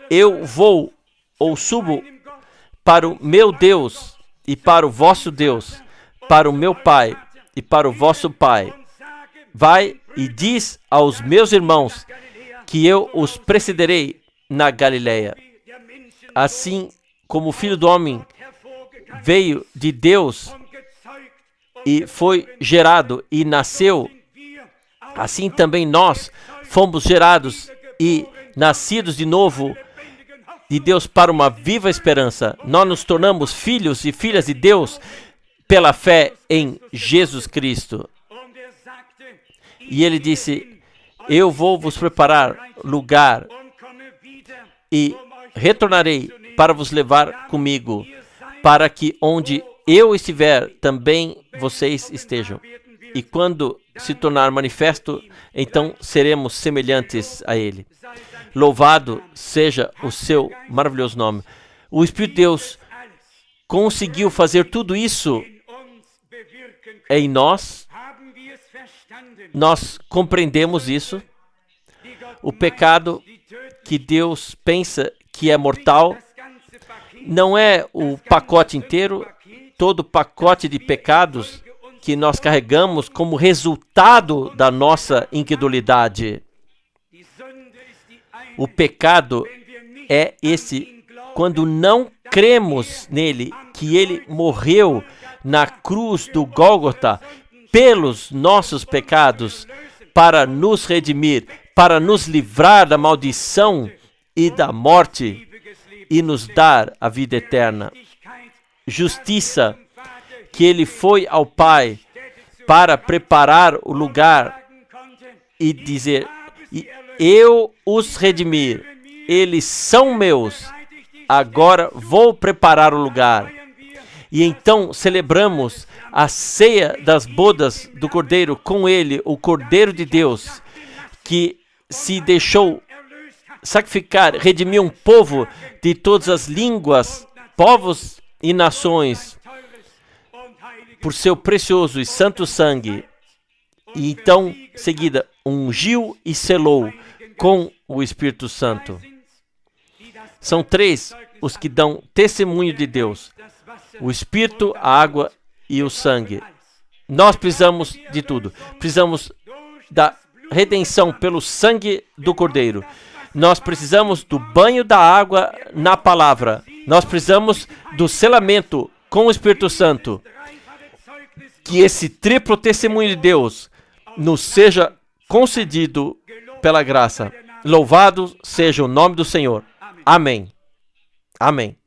eu vou ou subo para o meu Deus e para o vosso Deus, para o meu Pai e para o vosso Pai. Vai e diz aos meus irmãos que eu os precederei na Galileia. Assim como o Filho do Homem veio de Deus e foi gerado e nasceu, assim também nós fomos gerados e nascidos de novo de Deus para uma viva esperança. Nós nos tornamos filhos e filhas de Deus pela fé em Jesus Cristo. E ele disse: eu vou vos preparar lugar e retornarei para vos levar comigo, para que onde eu estiver, também vocês estejam. E quando se tornar manifesto, então seremos semelhantes a Ele. Louvado seja o seu maravilhoso nome. O Espírito de Deus conseguiu fazer tudo isso em nós. Nós compreendemos isso. O pecado que Deus pensa que é mortal não é o pacote inteiro, todo o pacote de pecados que nós carregamos como resultado da nossa incredulidade. O pecado é esse, quando não cremos nele, que ele morreu na cruz do Gólgota pelos nossos pecados, para nos redimir, para nos livrar da maldição e da morte e nos dar a vida eterna. Justiça, que ele foi ao Pai para preparar o lugar e dizer: eu os redimir, eles são meus, agora vou preparar o lugar. E então celebramos a ceia das bodas do Cordeiro, com ele, o Cordeiro de Deus, que se deixou sacrificar, redimir um povo de todas as línguas, povos e nações, por seu precioso e santo sangue. E então, em seguida, ungiu e selou com o Espírito Santo. São três os que dão testemunho de Deus. o Espírito, a água e o sangue. Nós precisamos de tudo. Precisamos da redenção pelo sangue do Cordeiro. Nós precisamos do banho da água na palavra. Nós precisamos do selamento com o Espírito Santo. Que esse triplo testemunho de Deus nos seja concedido pela graça. Louvado seja o nome do Senhor. Amém. Amém.